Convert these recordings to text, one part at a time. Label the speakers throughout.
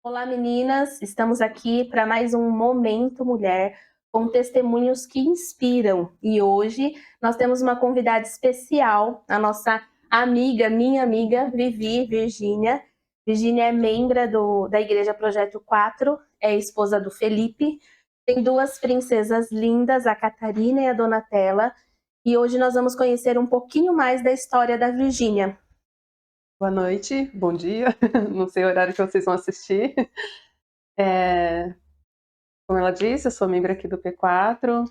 Speaker 1: Olá, meninas! Estamos aqui para mais um Momento Mulher com testemunhos que inspiram. E hoje nós temos uma convidada especial, a nossa amiga, minha amiga, Vivi Virgínia. Virgínia é membro da Igreja Projeto 4, é esposa do Felipe. Tem duas princesas lindas, a Catarina e a Donatella. E hoje nós vamos conhecer um pouquinho mais da história da Virgínia.
Speaker 2: Boa noite, bom dia, não sei o horário que vocês vão assistir. Como ela disse, eu sou membro aqui do P4,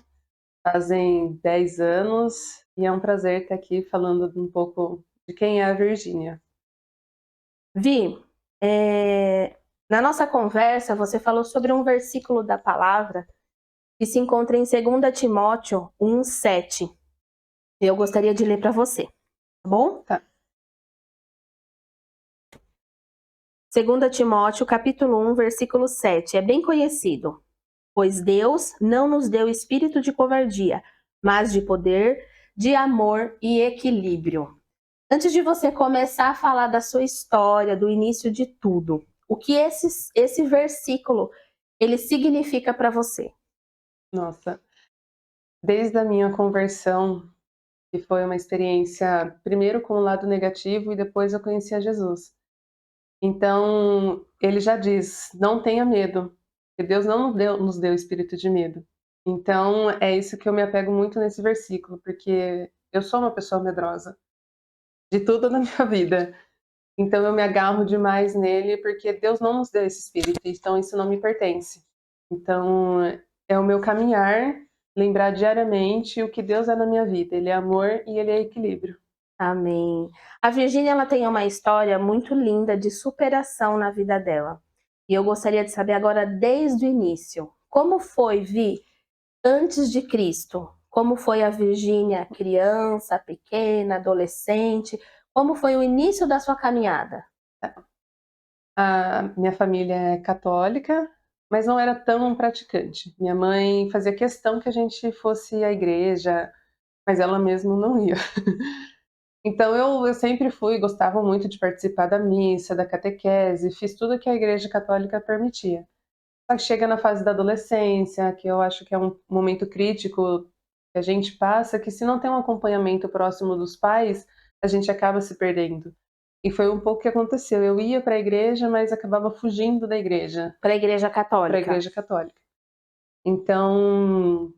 Speaker 2: fazem 10 anos, e é um prazer estar aqui falando um pouco de quem é a Virgínia.
Speaker 1: Vi, na nossa conversa você falou sobre um versículo da palavra que se encontra em 2 Timóteo 1:7. Eu gostaria de ler para você, tá bom?
Speaker 2: Tá.
Speaker 1: 2 Timóteo, capítulo 1, versículo 7. É bem conhecido. Pois Deus não nos deu espírito de covardia, mas de poder, de amor e equilíbrio. Antes de você começar a falar da sua história, do início de tudo, o que esse versículo ele significa para você?
Speaker 2: Nossa, desde a minha conversão, que foi uma experiência primeiro com o lado negativo e depois eu conheci a Jesus. Então, ele já diz: não tenha medo, porque Deus não nos deu espírito de medo. Então, é isso que eu me apego muito nesse versículo, porque eu sou uma pessoa medrosa, de tudo na minha vida. Então eu me agarro demais nele, porque Deus não nos deu esse espírito, então isso não me pertence. Então, é o meu caminhar, lembrar diariamente o que Deus é na minha vida. Ele é amor e ele é equilíbrio.
Speaker 1: Amém. A Virgínia ela tem uma história muito linda de superação na vida dela. E eu gostaria de saber agora desde o início, como foi, Vi, antes de Cristo? Como foi a Virgínia criança, pequena, adolescente? Como foi o início da sua caminhada?
Speaker 2: A minha família é católica, mas não era tão praticante. Minha mãe fazia questão que a gente fosse à igreja, mas ela mesma não ia. Então eu sempre fui, gostava muito de participar da missa, da catequese, fiz tudo que a igreja católica permitia. Só que chega na fase da adolescência, que eu acho que é um momento crítico que a gente passa, que se não tem um acompanhamento próximo dos pais, a gente acaba se perdendo. E foi um pouco o que aconteceu. Eu ia para a igreja, mas acabava fugindo da igreja,
Speaker 1: Para a Igreja
Speaker 2: para a
Speaker 1: Católica?
Speaker 2: igreja católica. Então,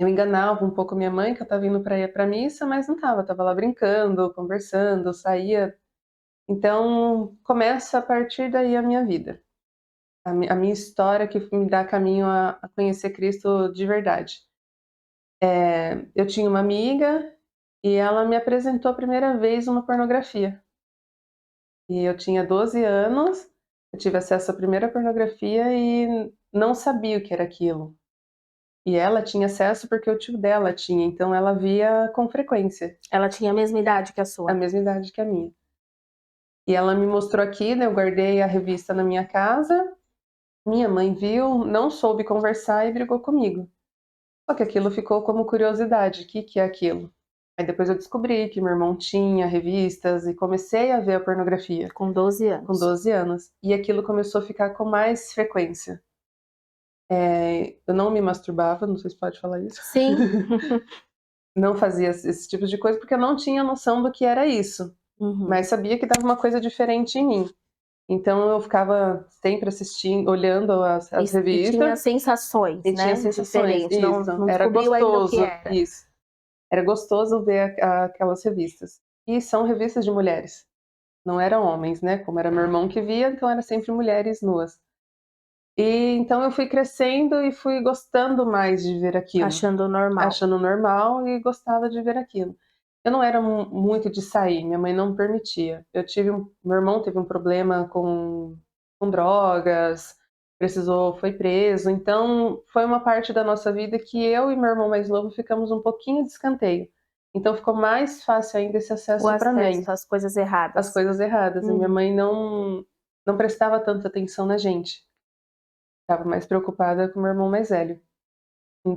Speaker 2: eu enganava um pouco minha mãe, que eu estava indo para ir para missa, mas não estava. Estava lá brincando, conversando, saía. Então, começa a partir daí a minha vida. A minha história que me dá caminho a conhecer Cristo de verdade. Eu tinha uma amiga e ela me apresentou a primeira vez uma pornografia. E eu tinha 12 anos, eu tive acesso à primeira pornografia e não sabia o que era aquilo. E ela tinha acesso porque o tio dela tinha, então ela via com frequência,
Speaker 1: Ela tinha a mesma idade que a
Speaker 2: a
Speaker 1: sua?
Speaker 2: mesma idade que a minha. E ela me mostrou aquilo, eu guardei a revista na minha casa, minha mãe viu, não soube conversar e brigou comigo. Só que aquilo ficou como curiosidade, o que que é aquilo? Aí depois eu descobri que meu irmão tinha revistas e comecei a ver a pornografia,
Speaker 1: Com 12
Speaker 2: com
Speaker 1: anos.
Speaker 2: 12 anos, e aquilo começou a ficar com mais frequência. Eu não me masturbava, não sei se pode falar isso,
Speaker 1: Sim.
Speaker 2: não fazia esse tipo de coisa, porque eu não tinha noção do que era isso,
Speaker 1: Uhum.
Speaker 2: mas sabia que estava uma coisa diferente em mim. Então eu ficava sempre assistindo, olhando as
Speaker 1: E tinha
Speaker 2: revistas
Speaker 1: sensações,
Speaker 2: e tinha
Speaker 1: né,
Speaker 2: sensações.
Speaker 1: diferentes,
Speaker 2: Isso,
Speaker 1: não
Speaker 2: era
Speaker 1: descobriu ainda o que
Speaker 2: gostoso,
Speaker 1: era.
Speaker 2: isso. Era gostoso ver aquelas revistas. E são revistas de mulheres, não eram homens, né, como era meu irmão que via, então era sempre mulheres nuas. E então eu fui crescendo e fui gostando mais de ver aquilo,
Speaker 1: Achando normal.
Speaker 2: achando normal e gostava de ver aquilo. Eu não era muito de sair, minha mãe não permitia. Meu irmão teve um problema com drogas, foi preso, então foi uma parte da nossa vida que eu e meu irmão mais novo ficamos um pouquinho de escanteio. Então ficou mais fácil ainda esse
Speaker 1: O
Speaker 2: acesso para
Speaker 1: acesso
Speaker 2: mim,
Speaker 1: às coisas
Speaker 2: às
Speaker 1: erradas.
Speaker 2: coisas erradas. E minha
Speaker 1: Uhum.
Speaker 2: mãe não prestava tanta atenção na gente, estava mais preocupada com meu irmão mais velho.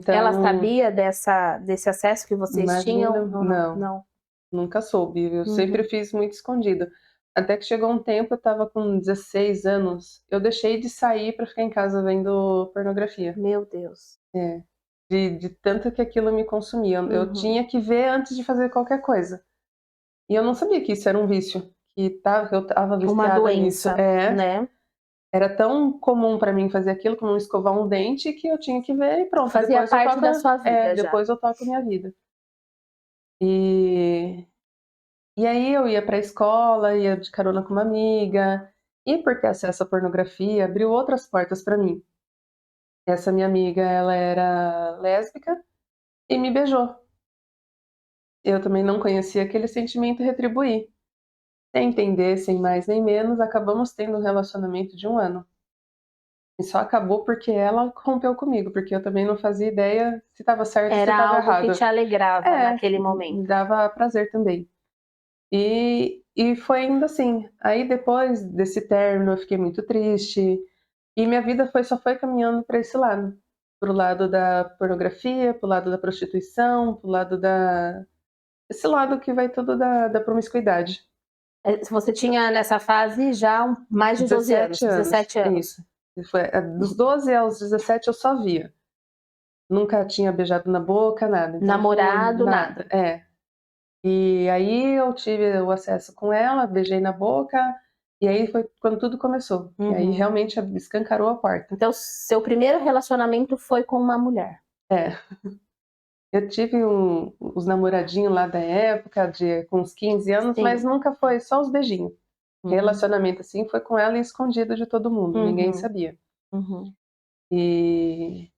Speaker 1: Ela
Speaker 2: Então,
Speaker 1: sabia desse acesso que vocês
Speaker 2: imagina,
Speaker 1: tinham ou não?
Speaker 2: não,
Speaker 1: Não.
Speaker 2: nunca soube, eu sempre
Speaker 1: Uhum.
Speaker 2: fiz muito escondido. Até que chegou um tempo, eu estava com 16 anos, eu deixei de sair para ficar em casa vendo pornografia.
Speaker 1: Meu Deus.
Speaker 2: É, de tanto que aquilo me consumia. Eu
Speaker 1: Uhum.
Speaker 2: tinha que ver antes de fazer qualquer coisa. E eu não sabia que isso era um vício, que eu estava
Speaker 1: Uma
Speaker 2: viciada nisso.
Speaker 1: doença,
Speaker 2: É,
Speaker 1: né.
Speaker 2: era tão comum para mim fazer aquilo como escovar um dente que eu tinha que ver e pronto,
Speaker 1: Fazia
Speaker 2: depois eu
Speaker 1: parte
Speaker 2: toco
Speaker 1: da sua vida já.
Speaker 2: depois eu toco minha vida. E e aí eu ia pra escola, ia de carona com uma amiga, e por ter acesso à pornografia, abriu outras portas pra mim. Essa minha amiga, ela era lésbica e me beijou. Eu também não conhecia aquele sentimento e retribuí. Sem entender, sem mais nem menos, acabamos tendo um relacionamento de 1 ano. E só acabou porque ela rompeu comigo, porque eu também não fazia ideia se estava certo ou se
Speaker 1: Era
Speaker 2: estava
Speaker 1: algo que
Speaker 2: errado.
Speaker 1: te alegrava
Speaker 2: É,
Speaker 1: naquele
Speaker 2: me
Speaker 1: momento.
Speaker 2: dava prazer também. E foi indo assim. Aí depois desse término eu fiquei muito triste, e minha vida só foi caminhando para esse lado, para o lado da pornografia, para o lado da prostituição, para o lado da esse lado que vai tudo da promiscuidade.
Speaker 1: Você tinha nessa fase já mais de 12 anos,
Speaker 2: 17 anos,
Speaker 1: 17
Speaker 2: é
Speaker 1: anos.
Speaker 2: isso. Dos 12 aos 17 eu só via. Nunca tinha beijado na boca, nada, então foi
Speaker 1: Namorado,
Speaker 2: nada.
Speaker 1: nada.
Speaker 2: É. E aí eu tive o acesso com ela, beijei na boca, e aí foi quando tudo começou, que aí
Speaker 1: Uhum.
Speaker 2: realmente escancarou a porta.
Speaker 1: Então seu primeiro relacionamento foi com uma mulher.
Speaker 2: É, eu tive os namoradinhos lá da época, com uns 15 anos, mas
Speaker 1: Sim.
Speaker 2: nunca foi só os beijinhos.
Speaker 1: Uhum.
Speaker 2: Relacionamento, assim, foi com ela e escondido de todo mundo, ninguém
Speaker 1: Uhum.
Speaker 2: sabia.
Speaker 1: Uhum.
Speaker 2: E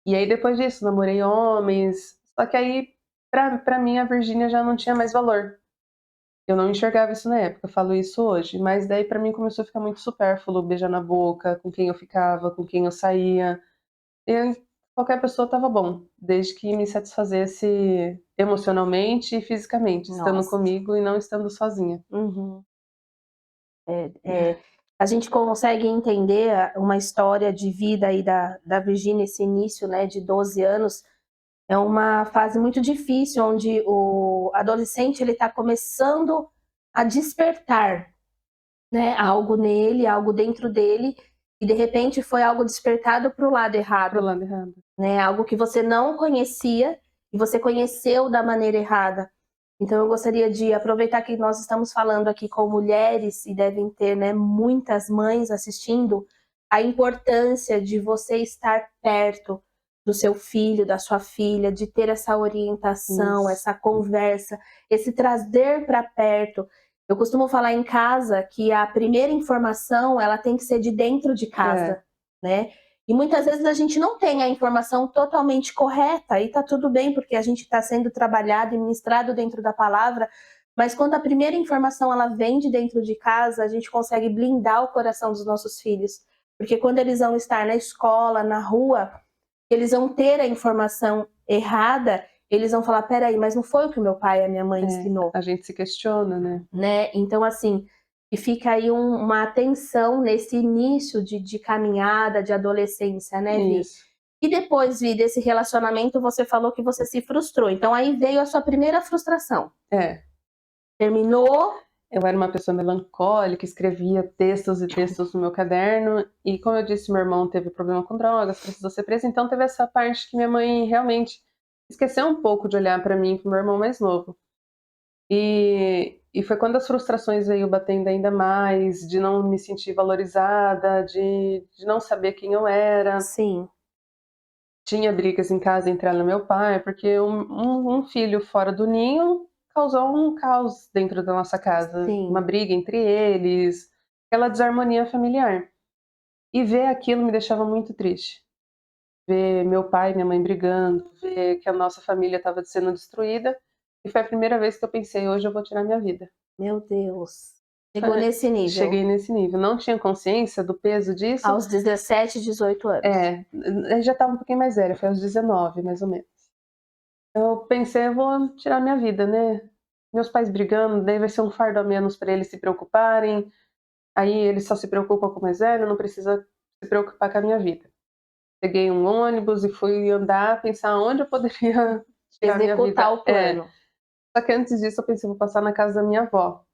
Speaker 2: e aí depois disso, namorei homens, só que aí pra mim a Virgínia já não tinha mais valor. Eu não enxergava isso na época, eu falo isso hoje, mas daí pra mim começou a ficar muito supérfluo beijar na boca, com quem eu ficava, com quem eu saía. E qualquer pessoa estava bom, desde que me satisfazesse emocionalmente e fisicamente, estando
Speaker 1: Nossa.
Speaker 2: comigo e não estando sozinha.
Speaker 1: Uhum. A gente consegue entender uma história de vida aí da Virgínia, esse início, né, de 12 anos, é uma fase muito difícil, onde o adolescente ele está começando a despertar, né, algo nele, algo dentro dele, e de repente foi algo despertado para o lado
Speaker 2: Pro
Speaker 1: errado,
Speaker 2: lado errado.
Speaker 1: né, algo que você não conhecia e você conheceu da maneira errada. Então eu gostaria de aproveitar que nós estamos falando aqui com mulheres e devem ter, né, muitas mães assistindo, a importância de você estar perto do seu filho, da sua filha, de ter essa orientação,
Speaker 2: Isso.
Speaker 1: essa conversa, esse trazer para perto. Eu costumo falar em casa que a primeira informação ela tem que ser de dentro de
Speaker 2: É,
Speaker 1: casa, né? E muitas vezes a gente não tem a informação totalmente correta, e tá tudo bem, porque a gente está sendo trabalhado e ministrado dentro da palavra, mas quando a primeira informação ela vem de dentro de casa, a gente consegue blindar o coração dos nossos filhos. Porque quando eles vão estar na escola, na rua, eles vão ter a informação errada, eles vão falar, peraí, mas não foi o que o meu pai e a minha mãe ensinou,
Speaker 2: a gente se questiona, né.
Speaker 1: né? Então, assim, e fica aí uma atenção nesse início de caminhada, de adolescência, né, Vi?
Speaker 2: Isso.
Speaker 1: E depois, Vi, desse relacionamento, você falou que você se frustrou. Então aí veio a sua primeira frustração.
Speaker 2: É,
Speaker 1: Terminou.
Speaker 2: eu era uma pessoa melancólica, escrevia textos e textos no meu caderno, e como eu disse, meu irmão teve problema com drogas, precisou ser preso, então teve essa parte que minha mãe realmente esqueceu um pouco de olhar pra mim e para o meu irmão mais novo. E foi quando as frustrações veio batendo ainda mais, de não me sentir valorizada, de não saber quem eu era.
Speaker 1: Sim,
Speaker 2: Tinha brigas em casa entre ela e meu pai, porque um filho fora do ninho causou um caos dentro da nossa casa, uma
Speaker 1: sim.
Speaker 2: briga entre eles, aquela desarmonia familiar. E ver aquilo me deixava muito triste. Ver meu pai e minha mãe brigando, ver que a nossa família estava sendo destruída, e foi a primeira vez que eu pensei: "Hoje eu vou tirar minha vida".
Speaker 1: Meu Deus. Chegou
Speaker 2: Foi
Speaker 1: nesse nível.
Speaker 2: cheguei nesse nível, não tinha consciência do peso disso.
Speaker 1: Aos 17, 18 anos.
Speaker 2: Eu já estava um pouquinho mais velha, foi aos 19 mais ou menos. Eu pensei: "Eu vou tirar minha vida, né, meus pais brigando, daí vai ser um fardo a menos para eles se preocuparem, aí eles só se preocupam com o mais velho, não precisa se preocupar com a minha vida". Peguei um ônibus e fui andar, pensar onde eu poderia tirar minha vida.
Speaker 1: Executar o
Speaker 2: É,
Speaker 1: plano.
Speaker 2: só que antes disso eu pensei: "Vou passar na casa da minha avó".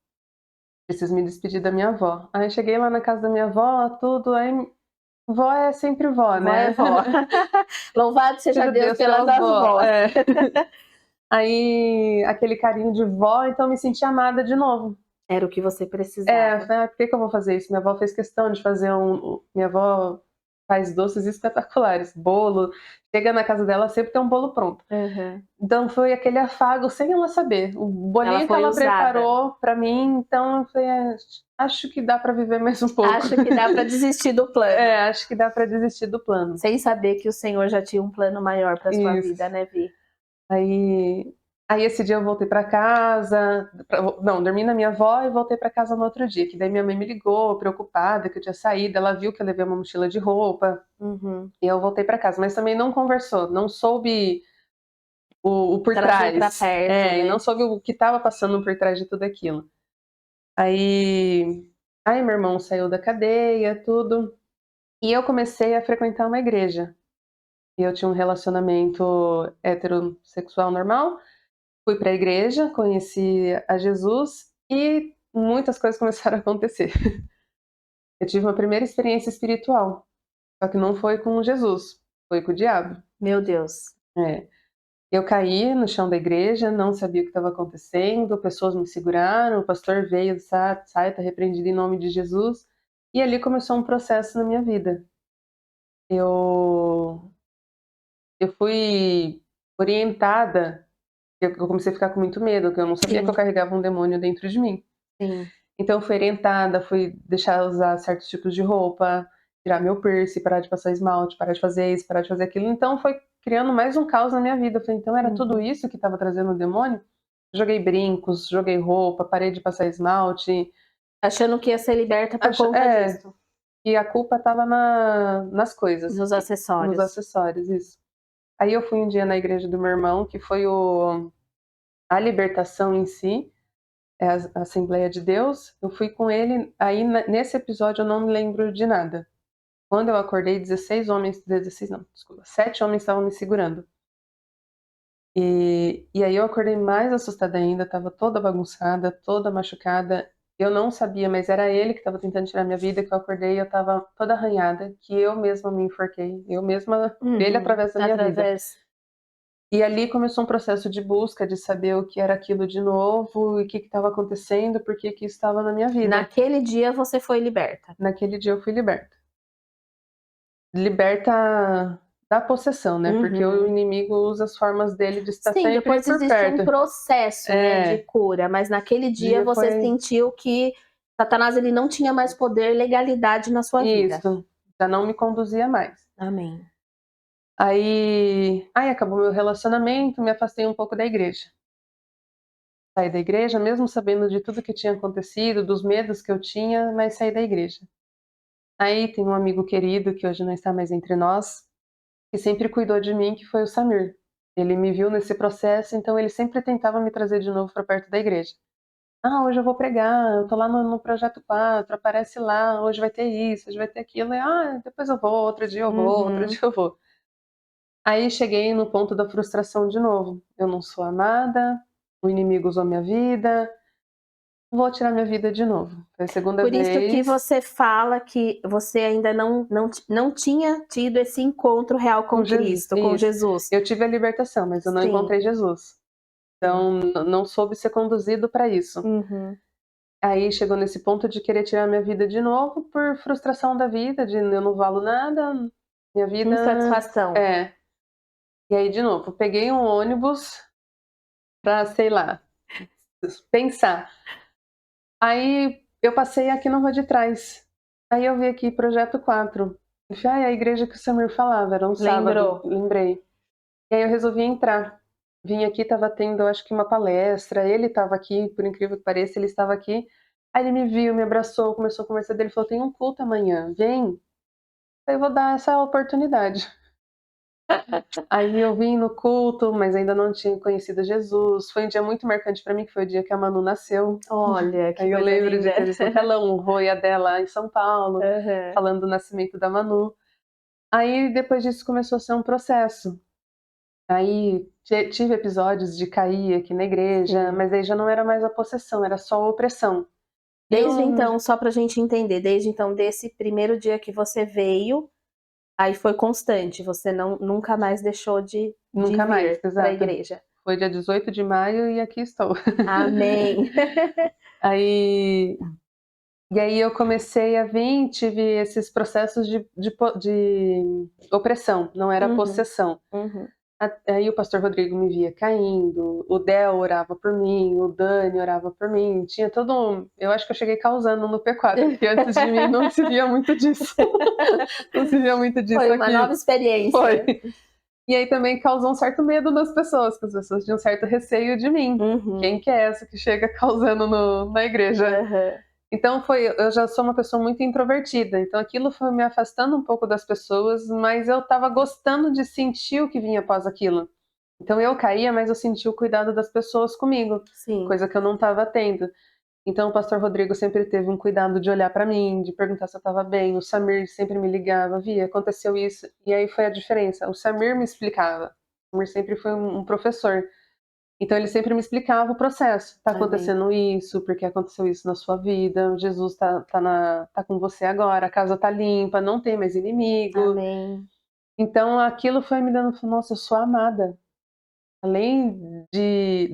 Speaker 2: preciso me despedir da minha avó. Aí cheguei lá na casa da minha avó, tudo, aí vó é sempre vó,
Speaker 1: Vó é
Speaker 2: né.
Speaker 1: vó. Louvado seja
Speaker 2: Seja
Speaker 1: Deus
Speaker 2: Deus pela
Speaker 1: pelas
Speaker 2: avó.
Speaker 1: avós.
Speaker 2: É. Aí, aquele carinho de vó, então eu me senti amada de novo.
Speaker 1: Era o que você
Speaker 2: É,
Speaker 1: precisava.
Speaker 2: falei: "Ah, por que que eu vou fazer isso?". Minha avó fez questão de fazer minha avó faz doces espetaculares, bolo, chega na casa dela sempre tem um bolo pronto.
Speaker 1: Aham.
Speaker 2: Então foi aquele afago sem ela saber, o
Speaker 1: Ela
Speaker 2: bolinho que
Speaker 1: foi
Speaker 2: ela
Speaker 1: usada.
Speaker 2: preparou pra mim, então eu falei: acho que dá pra viver mais um pouco".
Speaker 1: Acho que dá para desistir do plano,
Speaker 2: É, acho que dá pra desistir do plano.
Speaker 1: sem saber que o Senhor já tinha um plano maior para sua vida,
Speaker 2: Isso.
Speaker 1: né, Vi?
Speaker 2: Aí esse dia eu voltei pra casa, não, dormi na minha avó e voltei pra casa no outro dia, que daí minha mãe me ligou preocupada que eu tinha saído, ela viu que eu levei uma mochila de roupa,
Speaker 1: Uhum.
Speaker 2: e eu voltei pra casa, mas também não conversou, não soube o por
Speaker 1: Trazer para
Speaker 2: trás.
Speaker 1: perto,
Speaker 2: É, e
Speaker 1: né?
Speaker 2: não soube o que estava passando por trás de tudo aquilo. Aí meu irmão saiu da cadeia, tudo, e eu comecei a frequentar uma igreja. E eu tinha um relacionamento heterossexual normal. Fui para a igreja, conheci a Jesus e muitas coisas começaram a acontecer. Eu tive uma primeira experiência espiritual, só que não foi com Jesus, foi com o diabo.
Speaker 1: Meu Deus.
Speaker 2: É. Eu caí no chão da igreja, não sabia o que estava acontecendo, pessoas me seguraram, o pastor veio: Sai, tá repreendido em nome de Jesus". E ali começou um processo na minha vida. Eu eu fui orientada, eu comecei a ficar com muito medo, porque eu não sabia que eu
Speaker 1: Sim,
Speaker 2: carregava um demônio dentro de mim.
Speaker 1: sim.
Speaker 2: Então eu fui orientada, fui deixar usar certos tipos de roupa, tirar meu piercing, parar de passar esmalte, parar de fazer isso, parar de fazer aquilo. Então foi criando mais um caos na minha vida. Eu falei: "Então era tudo
Speaker 1: Uhum.
Speaker 2: isso que estava trazendo o demônio?". Joguei brincos, joguei roupa, parei de passar esmalte.
Speaker 1: Achando que ia ser liberta por conta
Speaker 2: É,
Speaker 1: disso,
Speaker 2: e a culpa estava nas coisas,
Speaker 1: nos
Speaker 2: nos
Speaker 1: acessórios.
Speaker 2: acessórios, isso. Aí eu fui um dia na igreja do meu irmão, que foi a libertação em si, é a Assembleia de Deus. Eu fui com ele, aí nesse episódio eu não me lembro de nada. Quando eu acordei, 16 homens, 16 não, desculpa, 7 homens estavam me segurando. E aí eu acordei mais assustada ainda, estava toda bagunçada, toda machucada. Eu não sabia, mas era ele que estava tentando tirar minha vida, que eu acordei e eu estava toda arranhada, que eu mesma me enforquei, eu mesma, ele
Speaker 1: Uhum.
Speaker 2: através da minha vida.
Speaker 1: Através
Speaker 2: E ali começou um processo de busca, de saber o que era aquilo de novo e o que estava acontecendo, por que que isso estava na minha vida.
Speaker 1: naquele dia você foi liberta.
Speaker 2: Naquele dia eu fui liberta. Liberta da possessão, né, porque o
Speaker 1: Uhum.
Speaker 2: inimigo usa as formas dele de estar
Speaker 1: Sim,
Speaker 2: sempre
Speaker 1: depois
Speaker 2: por
Speaker 1: existe um
Speaker 2: perto.
Speaker 1: processo, né, de
Speaker 2: É,
Speaker 1: cura, mas naquele dia
Speaker 2: dia
Speaker 1: você
Speaker 2: foi
Speaker 1: sentiu que Satanás ele não tinha mais poder, legalidade na sua vida.
Speaker 2: isso, já não me conduzia mais.
Speaker 1: Amém.
Speaker 2: Aí acabou meu relacionamento, me afastei um pouco da igreja. Saí da igreja, mesmo sabendo de tudo que tinha acontecido, dos medos que eu tinha, mas saí da igreja. Aí tem um amigo querido, que hoje não está mais entre nós, que sempre cuidou de mim, que foi o Samir. Ele me viu nesse processo, então ele sempre tentava me trazer de novo para perto da igreja. "Ah, hoje eu vou pregar, eu tô lá no projeto 4, aparece lá, hoje vai ter isso, hoje vai ter aquilo", e: "Ah, depois eu vou, outro dia eu vou, outro dia
Speaker 1: Uhum.
Speaker 2: eu vou". Aí cheguei no ponto da frustração de novo. Eu não sou amada, o inimigo usou minha vida, vou tirar minha vida de novo. Foi a segunda
Speaker 1: Por isso que
Speaker 2: vez
Speaker 1: você fala que você ainda não tinha tido esse encontro real
Speaker 2: com
Speaker 1: com
Speaker 2: Jesus.
Speaker 1: Cristo, com
Speaker 2: Isso.
Speaker 1: Jesus.
Speaker 2: Eu tive a libertação, mas eu não
Speaker 1: Sim,
Speaker 2: encontrei Jesus.
Speaker 1: sim.
Speaker 2: Então não soube ser conduzido para isso.
Speaker 1: Uhum.
Speaker 2: Aí chegou nesse ponto de querer tirar minha vida de novo por frustração da vida, de eu não valo nada, minha vida
Speaker 1: Insatisfação.
Speaker 2: é. E aí de novo, peguei um ônibus pra, sei lá, pensar. Aí eu passei aqui na rua de trás. Aí eu vi aqui Projeto 4. Eu falei: "Ai, a igreja que o Samir falava", era um sábado,
Speaker 1: Lembrou?
Speaker 2: lembrei. E aí eu resolvi entrar. Vim aqui, estava tendo acho que uma palestra, ele estava aqui, por incrível que pareça, ele estava aqui. Aí ele me viu, me abraçou, começou a conversar dele, falou: "Tem um culto amanhã, vem". Aí eu vou dar essa oportunidade. Aí eu vim no culto, mas ainda não tinha conhecido Jesus. Foi um dia muito marcante pra mim, que foi o dia que a Manu nasceu.
Speaker 1: Olha, que
Speaker 2: Aí eu
Speaker 1: coisa
Speaker 2: lembro de
Speaker 1: linda.
Speaker 2: ter visto no telão o vô e a dela em São Paulo,
Speaker 1: Aham.
Speaker 2: falando do nascimento da Manu. Aí depois disso começou a ser um processo. Aí tive episódios de cair aqui na igreja,
Speaker 1: Sim.
Speaker 2: mas aí já não era mais a possessão, era só a opressão.
Speaker 1: Desde então, só pra gente entender, desde então, desse primeiro dia que você veio, aí foi constante, você nunca mais deixou de
Speaker 2: Nunca mais,
Speaker 1: vir pra
Speaker 2: exato.
Speaker 1: igreja.
Speaker 2: Foi dia 18 de maio e aqui estou.
Speaker 1: Amém.
Speaker 2: Aí E aí eu comecei a vir, tive esses processos de opressão, não era
Speaker 1: Uhum,
Speaker 2: possessão.
Speaker 1: uhum.
Speaker 2: Aí o pastor Rodrigo me via caindo, o Del orava por mim, o Dani orava por mim, tinha todo eu acho que eu cheguei causando no P4, porque antes de mim não se via muito disso. Não se via muito disso
Speaker 1: Foi uma nova
Speaker 2: aqui. Foi.
Speaker 1: experiência.
Speaker 2: E aí também causou um certo medo nas pessoas, que as pessoas tinham um certo receio de mim. Quem
Speaker 1: Uhum.
Speaker 2: que é essa que chega causando na igreja?
Speaker 1: Aham.
Speaker 2: Então eu já sou uma pessoa muito introvertida, então aquilo foi me afastando um pouco das pessoas, mas eu estava gostando de sentir o que vinha após aquilo. Então eu caía, mas eu sentia o cuidado das pessoas comigo,
Speaker 1: Sim.
Speaker 2: coisa que eu não estava tendo. Então o pastor Rodrigo sempre teve um cuidado de olhar para mim, de perguntar se eu estava bem, o Samir sempre me ligava, via, aconteceu isso, e aí foi a diferença, o Samir me explicava, o Samir sempre foi um professor, então ele sempre me explicava o processo. Tá
Speaker 1: Amém.
Speaker 2: acontecendo isso, porque aconteceu isso na sua vida. Jesus tá com você agora, a casa tá limpa, não tem mais inimigo.
Speaker 1: Amém.
Speaker 2: Então aquilo foi me dando, nossa, eu sou amada. Além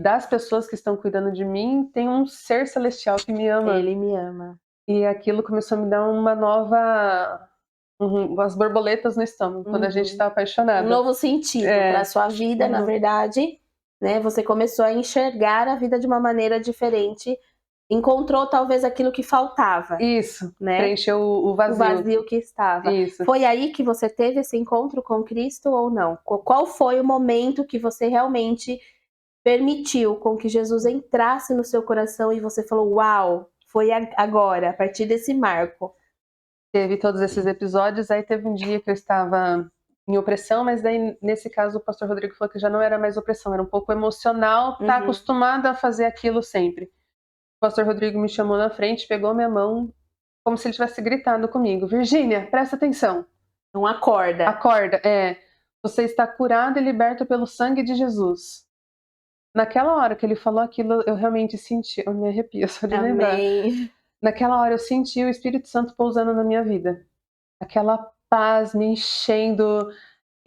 Speaker 2: das pessoas que estão cuidando de mim, tem um ser celestial que me ama.
Speaker 1: Ele me ama.
Speaker 2: E aquilo começou a me dar uma nova, umas borboletas no estômago, quando a gente
Speaker 1: Uhum.
Speaker 2: tá
Speaker 1: Um
Speaker 2: apaixonada.
Speaker 1: novo sentido para
Speaker 2: É.
Speaker 1: sua vida, na verdade, né, você começou a enxergar a vida de uma maneira diferente, encontrou talvez aquilo que faltava,
Speaker 2: Isso,
Speaker 1: né,
Speaker 2: preencheu o
Speaker 1: o
Speaker 2: vazio.
Speaker 1: vazio que estava.
Speaker 2: Isso.
Speaker 1: Foi aí que você teve esse encontro com Cristo ou não? Qual foi o momento que você realmente permitiu com que Jesus entrasse no seu coração e você falou: "Uau, foi agora, a partir desse marco"?
Speaker 2: Teve todos esses episódios, aí teve um dia que eu estava em opressão, mas daí nesse caso o pastor Rodrigo falou que já não era mais opressão, era um pouco emocional, tá
Speaker 1: Uhum.
Speaker 2: acostumada a fazer aquilo sempre. O pastor Rodrigo me chamou na frente, pegou minha mão, como se ele tivesse gritado comigo: Virgínia, presta atenção,
Speaker 1: Não acorda.
Speaker 2: acorda, você está curada e liberta pelo sangue de Jesus. Naquela hora que ele falou aquilo, eu realmente senti, eu me arrepio só de lembrar.
Speaker 1: Amém.
Speaker 2: Naquela hora eu senti o Espírito Santo pousando na minha vida. Aquela paz me enchendo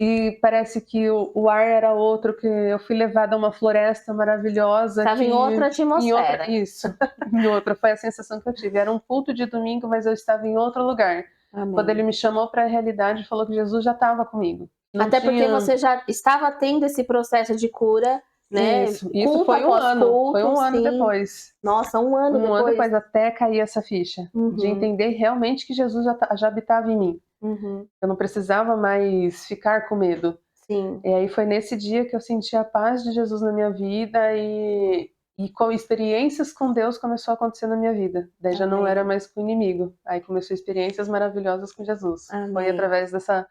Speaker 2: e parece que o ar era outro, que eu fui levada a uma floresta maravilhosa
Speaker 1: Estava em outra
Speaker 2: em outra
Speaker 1: atmosfera.
Speaker 2: isso, em outra, foi a sensação que eu tive. Era um culto de domingo, mas eu estava em outro lugar. Quando ele
Speaker 1: Amém.
Speaker 2: me chamou para a realidade, falou que Jesus já estava comigo. Não
Speaker 1: Até porque
Speaker 2: tinha
Speaker 1: você já estava tendo esse processo de cura, né,
Speaker 2: isso
Speaker 1: culto
Speaker 2: foi um
Speaker 1: após
Speaker 2: ano, foi
Speaker 1: culto,
Speaker 2: um ano
Speaker 1: sim.
Speaker 2: depois.
Speaker 1: Nossa, 1 ano
Speaker 2: Um ano
Speaker 1: depois.
Speaker 2: depois até cair essa ficha, de
Speaker 1: Uhum,
Speaker 2: entender realmente que Jesus já habitava em mim.
Speaker 1: uhum,
Speaker 2: Eu não precisava mais ficar com medo.
Speaker 1: sim.
Speaker 2: E aí foi nesse dia que eu senti a paz de Jesus na minha vida e com experiências com Deus começou a acontecer na minha vida. Daí já não era
Speaker 1: Amém,
Speaker 2: mais com o inimigo. Aí começou experiências maravilhosas com Jesus. Foi
Speaker 1: amém.
Speaker 2: através dessa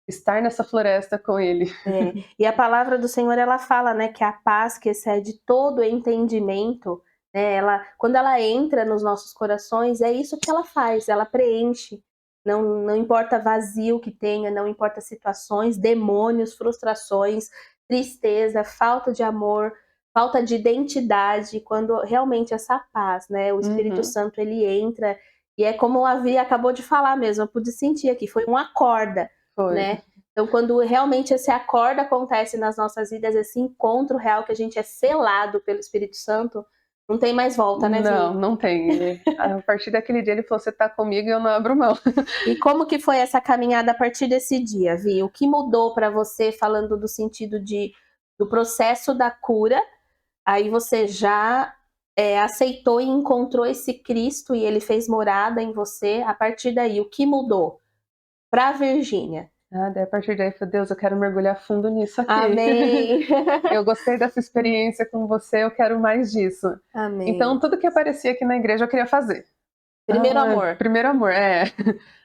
Speaker 2: estar nessa floresta com ele.
Speaker 1: É, e a palavra do Senhor ela fala, né, que a paz que excede todo entendimento, né, quando ela entra nos nossos corações, é isso que ela faz, ela preenche. Não importa vazio que tenha, não importa situações, demônios, frustrações, tristeza, falta de amor, falta de identidade, quando realmente essa paz, né, o Espírito
Speaker 2: Uhum,
Speaker 1: Santo ele entra e é como a Vi acabou de falar mesmo, eu pude sentir aqui, foi um acorda,
Speaker 2: foi.
Speaker 1: né? Então, quando realmente esse acordo acontece nas nossas vidas, esse encontro real que a gente é selado pelo Espírito Santo, não tem mais volta, né,
Speaker 2: Não,
Speaker 1: Vi?
Speaker 2: não tem. A partir daquele dia ele falou: "Você tá comigo e eu não abro mão".
Speaker 1: E como que foi essa caminhada a partir desse dia, Vi? O que mudou para você, falando do sentido do processo da cura? Aí você já aceitou e encontrou esse Cristo e ele fez morada em você. A partir daí, o que mudou? Para Virgínia.
Speaker 2: Ah, daí a partir daí eu falei: "Deus, eu quero mergulhar fundo nisso aqui.
Speaker 1: Amém.
Speaker 2: Eu gostei dessa experiência com você, eu quero mais disso". Então
Speaker 1: Amém.
Speaker 2: tudo que aparecia aqui na igreja eu queria fazer.
Speaker 1: Primeiro amor.
Speaker 2: Primeiro amor, é.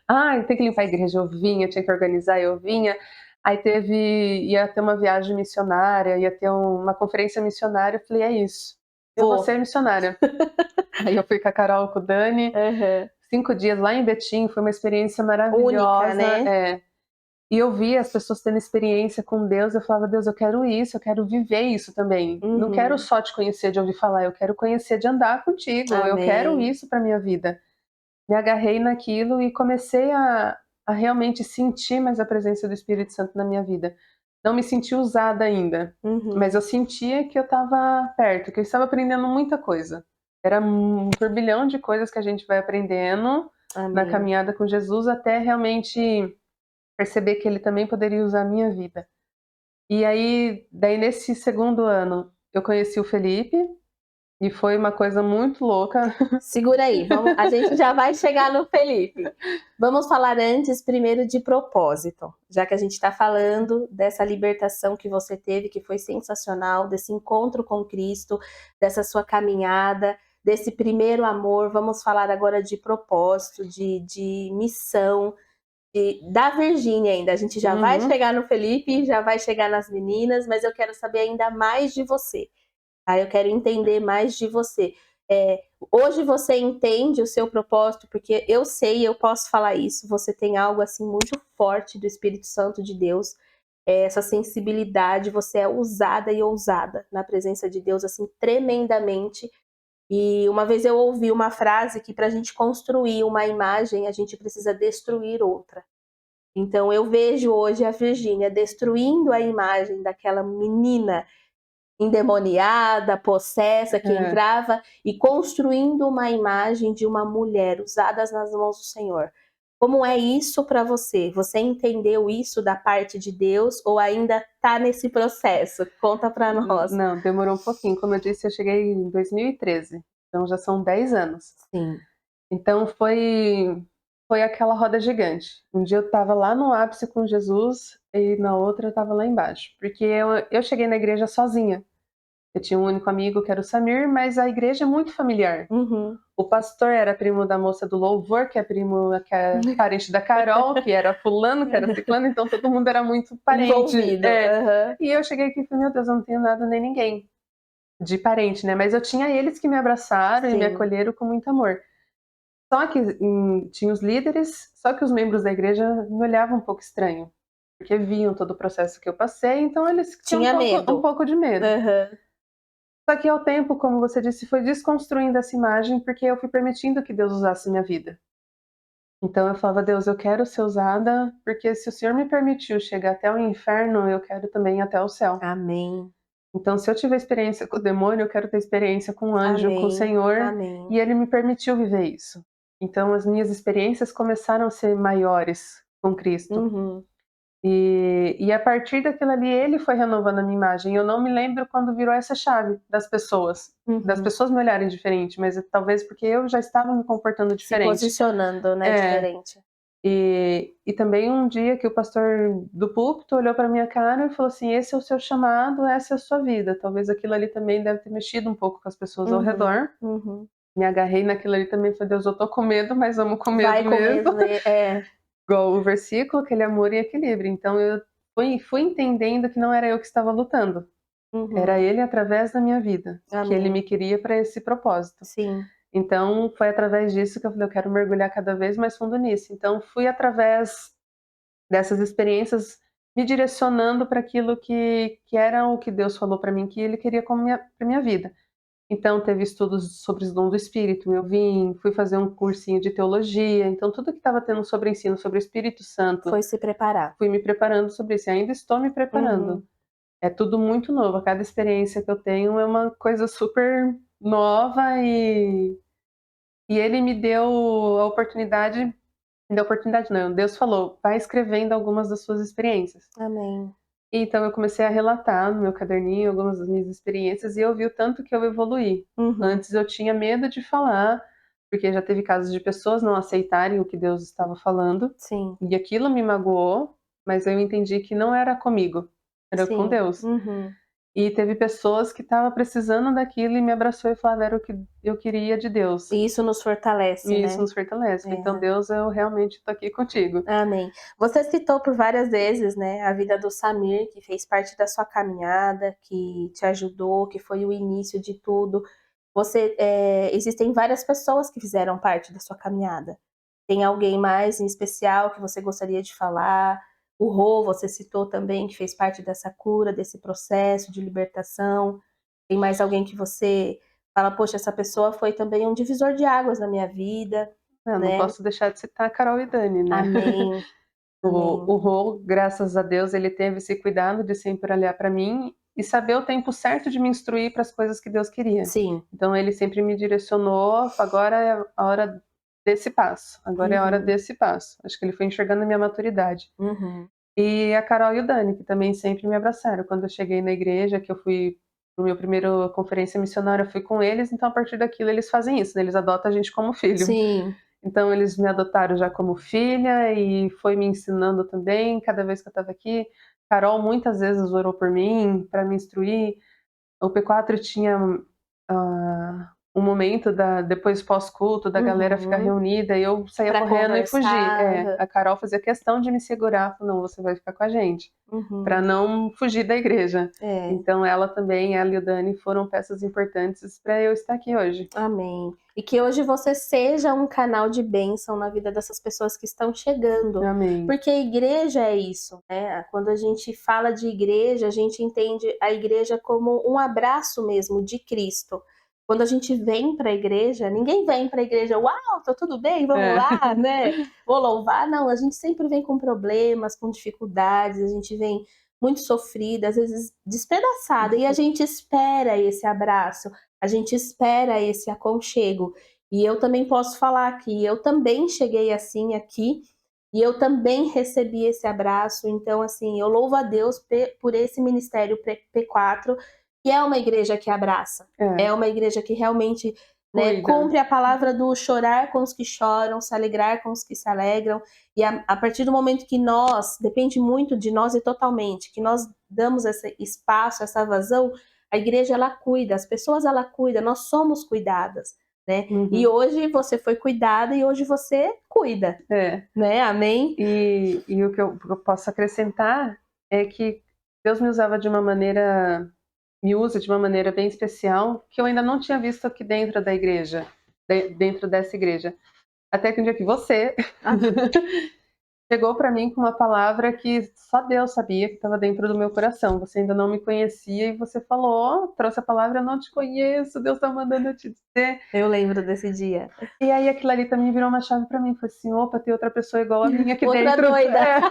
Speaker 2: Ai, tem que limpar a igreja, eu vinha, tinha que organizar, eu vinha. Aí ia ter uma viagem missionária, ia ter uma conferência missionária, eu falei: "É isso, eu vou
Speaker 1: Vou.
Speaker 2: ser missionária". Aí eu fui com a Carol, com o Dani,
Speaker 1: Aham.
Speaker 2: 5 dias lá em Betim, foi uma experiência
Speaker 1: Única,
Speaker 2: maravilhosa.
Speaker 1: né?
Speaker 2: E eu via as pessoas tendo experiência com Deus, eu falava: "Deus, eu quero isso, eu quero viver isso também. Não quero
Speaker 1: Uhum.
Speaker 2: só te conhecer de ouvir falar, eu quero conhecer de andar contigo, eu quero
Speaker 1: Amém.
Speaker 2: isso para minha vida". Me agarrei naquilo e comecei a realmente sentir mais a presença do Espírito Santo na minha vida. Não me senti usada ainda, mas
Speaker 1: Uhum.
Speaker 2: eu sentia que eu estava perto, que eu estava aprendendo muita coisa. Era um turbilhão de coisas que a gente vai aprendendo na
Speaker 1: Amém.
Speaker 2: caminhada com Jesus, até realmente perceber que ele também poderia usar a minha vida. E aí, daí nesse segundo ano, eu conheci o Felipe, e foi uma coisa muito louca.
Speaker 1: Segura aí, vamos, a gente já vai chegar no Felipe. Vamos falar antes, primeiro, de propósito, já que a gente está falando dessa libertação que você teve, que foi sensacional, desse encontro com Cristo, dessa sua caminhada, desse primeiro amor. Vamos falar agora de propósito, de missão, da Virgínia ainda. A gente já vai
Speaker 2: Uhum.
Speaker 1: chegar no Felipe, já vai chegar nas meninas, mas eu quero saber ainda mais de você. Tá? Eu quero entender mais de você. Hoje você entende o seu propósito, porque eu sei, eu posso falar isso, você tem algo assim muito forte do Espírito Santo de Deus, essa sensibilidade, você é usada e ousada na presença de Deus, assim, tremendamente. E uma vez eu ouvi uma frase que para a gente construir uma imagem, a gente precisa destruir outra. Então eu vejo hoje a Virgínia destruindo a imagem daquela menina endemoniada, possessa, que
Speaker 2: É.
Speaker 1: entrava e construindo uma imagem de uma mulher usadas nas mãos do Senhor. Como é isso para você? Você entendeu isso da parte de Deus ou ainda está nesse processo? Conta para nós.
Speaker 2: Não, demorou um pouquinho. Como eu disse, eu cheguei em 2013, então já são 10 anos.
Speaker 1: Sim.
Speaker 2: Então foi aquela roda gigante. Um dia eu estava lá no ápice com Jesus e na outra eu estava lá embaixo, porque eu cheguei na igreja sozinha. Eu tinha um único amigo que era o Samir, mas a igreja é muito familiar.
Speaker 1: Uhum.
Speaker 2: O pastor era primo da moça do louvor, que é parente da Carol, que era fulano, que era ciclano, então todo mundo era muito parente.
Speaker 1: Envolvido.
Speaker 2: É.
Speaker 1: Aham.
Speaker 2: E eu cheguei aqui e falei: "Meu Deus, eu não tenho nada nem ninguém de parente, né", mas eu tinha eles que me abraçaram e me
Speaker 1: Sim.
Speaker 2: acolheram com muito amor. Só que, tinha os líderes, só que os membros da igreja me olhavam um pouco estranho, porque viam todo o processo que eu passei, então eles tinham
Speaker 1: Tinha
Speaker 2: um
Speaker 1: medo.
Speaker 2: pouco de medo.
Speaker 1: Aham.
Speaker 2: Só que ao tempo, como você disse, foi desconstruindo essa imagem, porque eu fui permitindo que Deus usasse minha vida. Então eu falava: "Deus, eu quero ser usada, porque se o Senhor me permitiu chegar até o inferno, eu quero também ir até o céu.
Speaker 1: Amém.
Speaker 2: Então se eu tiver experiência com o demônio, eu quero ter experiência com o anjo, com o
Speaker 1: Amém.
Speaker 2: Senhor",
Speaker 1: Amém.
Speaker 2: e ele me permitiu viver isso. Então as minhas experiências começaram a ser maiores com Cristo.
Speaker 1: Uhum.
Speaker 2: E a partir daquilo ali, ele foi renovando a minha imagem. Eu não me lembro quando virou essa chave das
Speaker 1: Uhum.
Speaker 2: pessoas me olharem diferente, mas talvez porque eu já estava me comportando
Speaker 1: Se
Speaker 2: diferente.
Speaker 1: posicionando, né,
Speaker 2: É.
Speaker 1: diferente.
Speaker 2: E também um dia que o pastor do púlpito olhou para minha cara e falou assim: "Esse é o seu chamado, essa é a sua vida". Talvez aquilo ali também deve ter mexido um pouco com as pessoas ao
Speaker 1: Uhum.
Speaker 2: redor.
Speaker 1: Uhum.
Speaker 2: Me agarrei naquilo ali também e falei: "Deus, eu tô com medo, mas vamos com
Speaker 1: Vai
Speaker 2: medo
Speaker 1: com
Speaker 2: mesmo".
Speaker 1: medo, é.
Speaker 2: Igual o versículo, aquele amor e equilíbrio. Então eu fui entendendo que não era eu que estava lutando, era
Speaker 1: Uhum.
Speaker 2: ele através da minha vida, que ele
Speaker 1: Amém.
Speaker 2: me queria para esse propósito.
Speaker 1: Sim.
Speaker 2: Então foi através disso que eu falei: "Eu quero mergulhar cada vez mais fundo nisso". Então fui através dessas experiências me direcionando para aquilo que era o que Deus falou para mim que ele queria como para minha vida. Então teve estudos sobre os dons do Espírito, fui fazer um cursinho de teologia, então tudo que estava tendo sobre ensino sobre o Espírito Santo,
Speaker 1: Foi se preparar.
Speaker 2: fui me preparando sobre isso e ainda estou me preparando.
Speaker 1: Uhum.
Speaker 2: É tudo muito novo, a cada experiência que eu tenho é uma coisa super nova e ele me deu a oportunidade não, Deus falou: "Vai escrevendo algumas das suas experiências".
Speaker 1: Amém.
Speaker 2: Então eu comecei a relatar no meu caderninho algumas das minhas experiências e eu vi o tanto que eu evoluí.
Speaker 1: Uhum.
Speaker 2: Antes eu tinha medo de falar, porque já teve casos de pessoas não aceitarem o que Deus estava falando,
Speaker 1: Sim.
Speaker 2: e aquilo me magoou, mas eu entendi que não era comigo, era com
Speaker 1: Sim.
Speaker 2: Deus.
Speaker 1: Uhum.
Speaker 2: E teve pessoas que estavam precisando daquilo e me abraçou e falava: "Era o que eu queria de Deus".
Speaker 1: E isso nos fortalece,
Speaker 2: E isso
Speaker 1: né.
Speaker 2: nos fortalece. Falei: "Então
Speaker 1: É.
Speaker 2: Deus, eu realmente tô aqui contigo".
Speaker 1: Amém. Você citou por várias vezes, né, a vida do Samir, que fez parte da sua caminhada, que te ajudou, que foi o início de tudo. Existem várias pessoas que fizeram parte da sua caminhada. Tem alguém mais em especial que você gostaria de falar? O Rô, você citou também, que fez parte dessa cura, desse processo de libertação. Tem mais alguém que você fala: "Poxa, essa pessoa foi também um divisor de águas na minha vida",
Speaker 2: Não
Speaker 1: né.
Speaker 2: posso deixar de citar a Carol e Dani, né.
Speaker 1: Amém, amém.
Speaker 2: O Rô, graças a Deus, ele teve esse cuidado de sempre olhar para mim e saber o tempo certo de me instruir para as coisas que Deus queria.
Speaker 1: Sim.
Speaker 2: Então ele sempre me direcionou: "Agora é a hora desse passo, agora é a hora
Speaker 1: Uhum,
Speaker 2: desse passo". Acho que ele foi enxergando a minha maturidade.
Speaker 1: uhum.
Speaker 2: E a Carol e o Dani, que também sempre me abraçaram. Quando eu cheguei na igreja, que eu fui para o meu primeiro conferência missionária, eu fui com eles, então a partir daquilo eles fazem isso, né, eles adotam a gente como filho.
Speaker 1: Sim.
Speaker 2: Então eles me adotaram já como filha e foi me ensinando também, cada vez que eu estava aqui. Carol muitas vezes orou por mim, para me instruir. O P4 tinha, um momento depois pós-culto, da galera ficar
Speaker 1: Uhum.
Speaker 2: reunida, e eu saía
Speaker 1: Pra
Speaker 2: correndo e fugia.
Speaker 1: conversar.
Speaker 2: É,
Speaker 1: Aham.
Speaker 2: a Carol fazia questão de me segurar, falou: "Não, você vai ficar com a gente", para
Speaker 1: Uhum.
Speaker 2: não fugir da igreja.
Speaker 1: É.
Speaker 2: Então ela também, ela e o Dani foram peças importantes para eu estar aqui hoje.
Speaker 1: Amém. E que hoje você seja um canal de bênção na vida dessas pessoas que estão chegando,
Speaker 2: Amém.
Speaker 1: porque a igreja é isso, né? Quando a gente fala de igreja, a gente entende a igreja como um abraço mesmo de Cristo. Quando a gente vem para a igreja, ninguém vem para a igreja, uau, tá tudo bem, vamos
Speaker 2: É.
Speaker 1: lá, né? Vou louvar. Não, a gente sempre vem com problemas, com dificuldades, a gente vem muito sofrida, às vezes despedaçada, e a gente espera esse abraço. A gente espera esse aconchego. E eu também posso falar que eu também cheguei assim aqui, e eu também recebi esse abraço. Então, assim, eu louvo a Deus por esse ministério P4, que é uma igreja que abraça,
Speaker 2: É,
Speaker 1: é uma igreja que realmente, né,
Speaker 2: cuida.
Speaker 1: cumpre a palavra do chorar com os que choram, se alegrar com os que se alegram. E a partir do momento que nós, depende muito de nós e totalmente, que nós damos esse espaço, essa vazão, a igreja ela cuida, as pessoas ela cuida, nós somos cuidadas, né? E
Speaker 2: Uhum.
Speaker 1: hoje você foi cuidada e hoje você cuida,
Speaker 2: É.
Speaker 1: né? Amém?
Speaker 2: E o que eu posso acrescentar é que Deus me usa de uma maneira bem especial, que eu ainda não tinha visto aqui dentro da igreja, dentro dessa igreja. Até que um dia que você
Speaker 1: Ah,
Speaker 2: chegou para mim com uma palavra que só Deus sabia que estava dentro do meu coração. Você ainda não me conhecia e você falou, trouxe a palavra: "Eu não te conheço, Deus está mandando eu te dizer".
Speaker 1: eu lembro desse dia.
Speaker 2: E aí aquilo ali também virou uma chave para mim, falei assim: "Opa, tem outra pessoa igual a mim aqui
Speaker 1: Outra
Speaker 2: dentro".
Speaker 1: doida.
Speaker 2: É,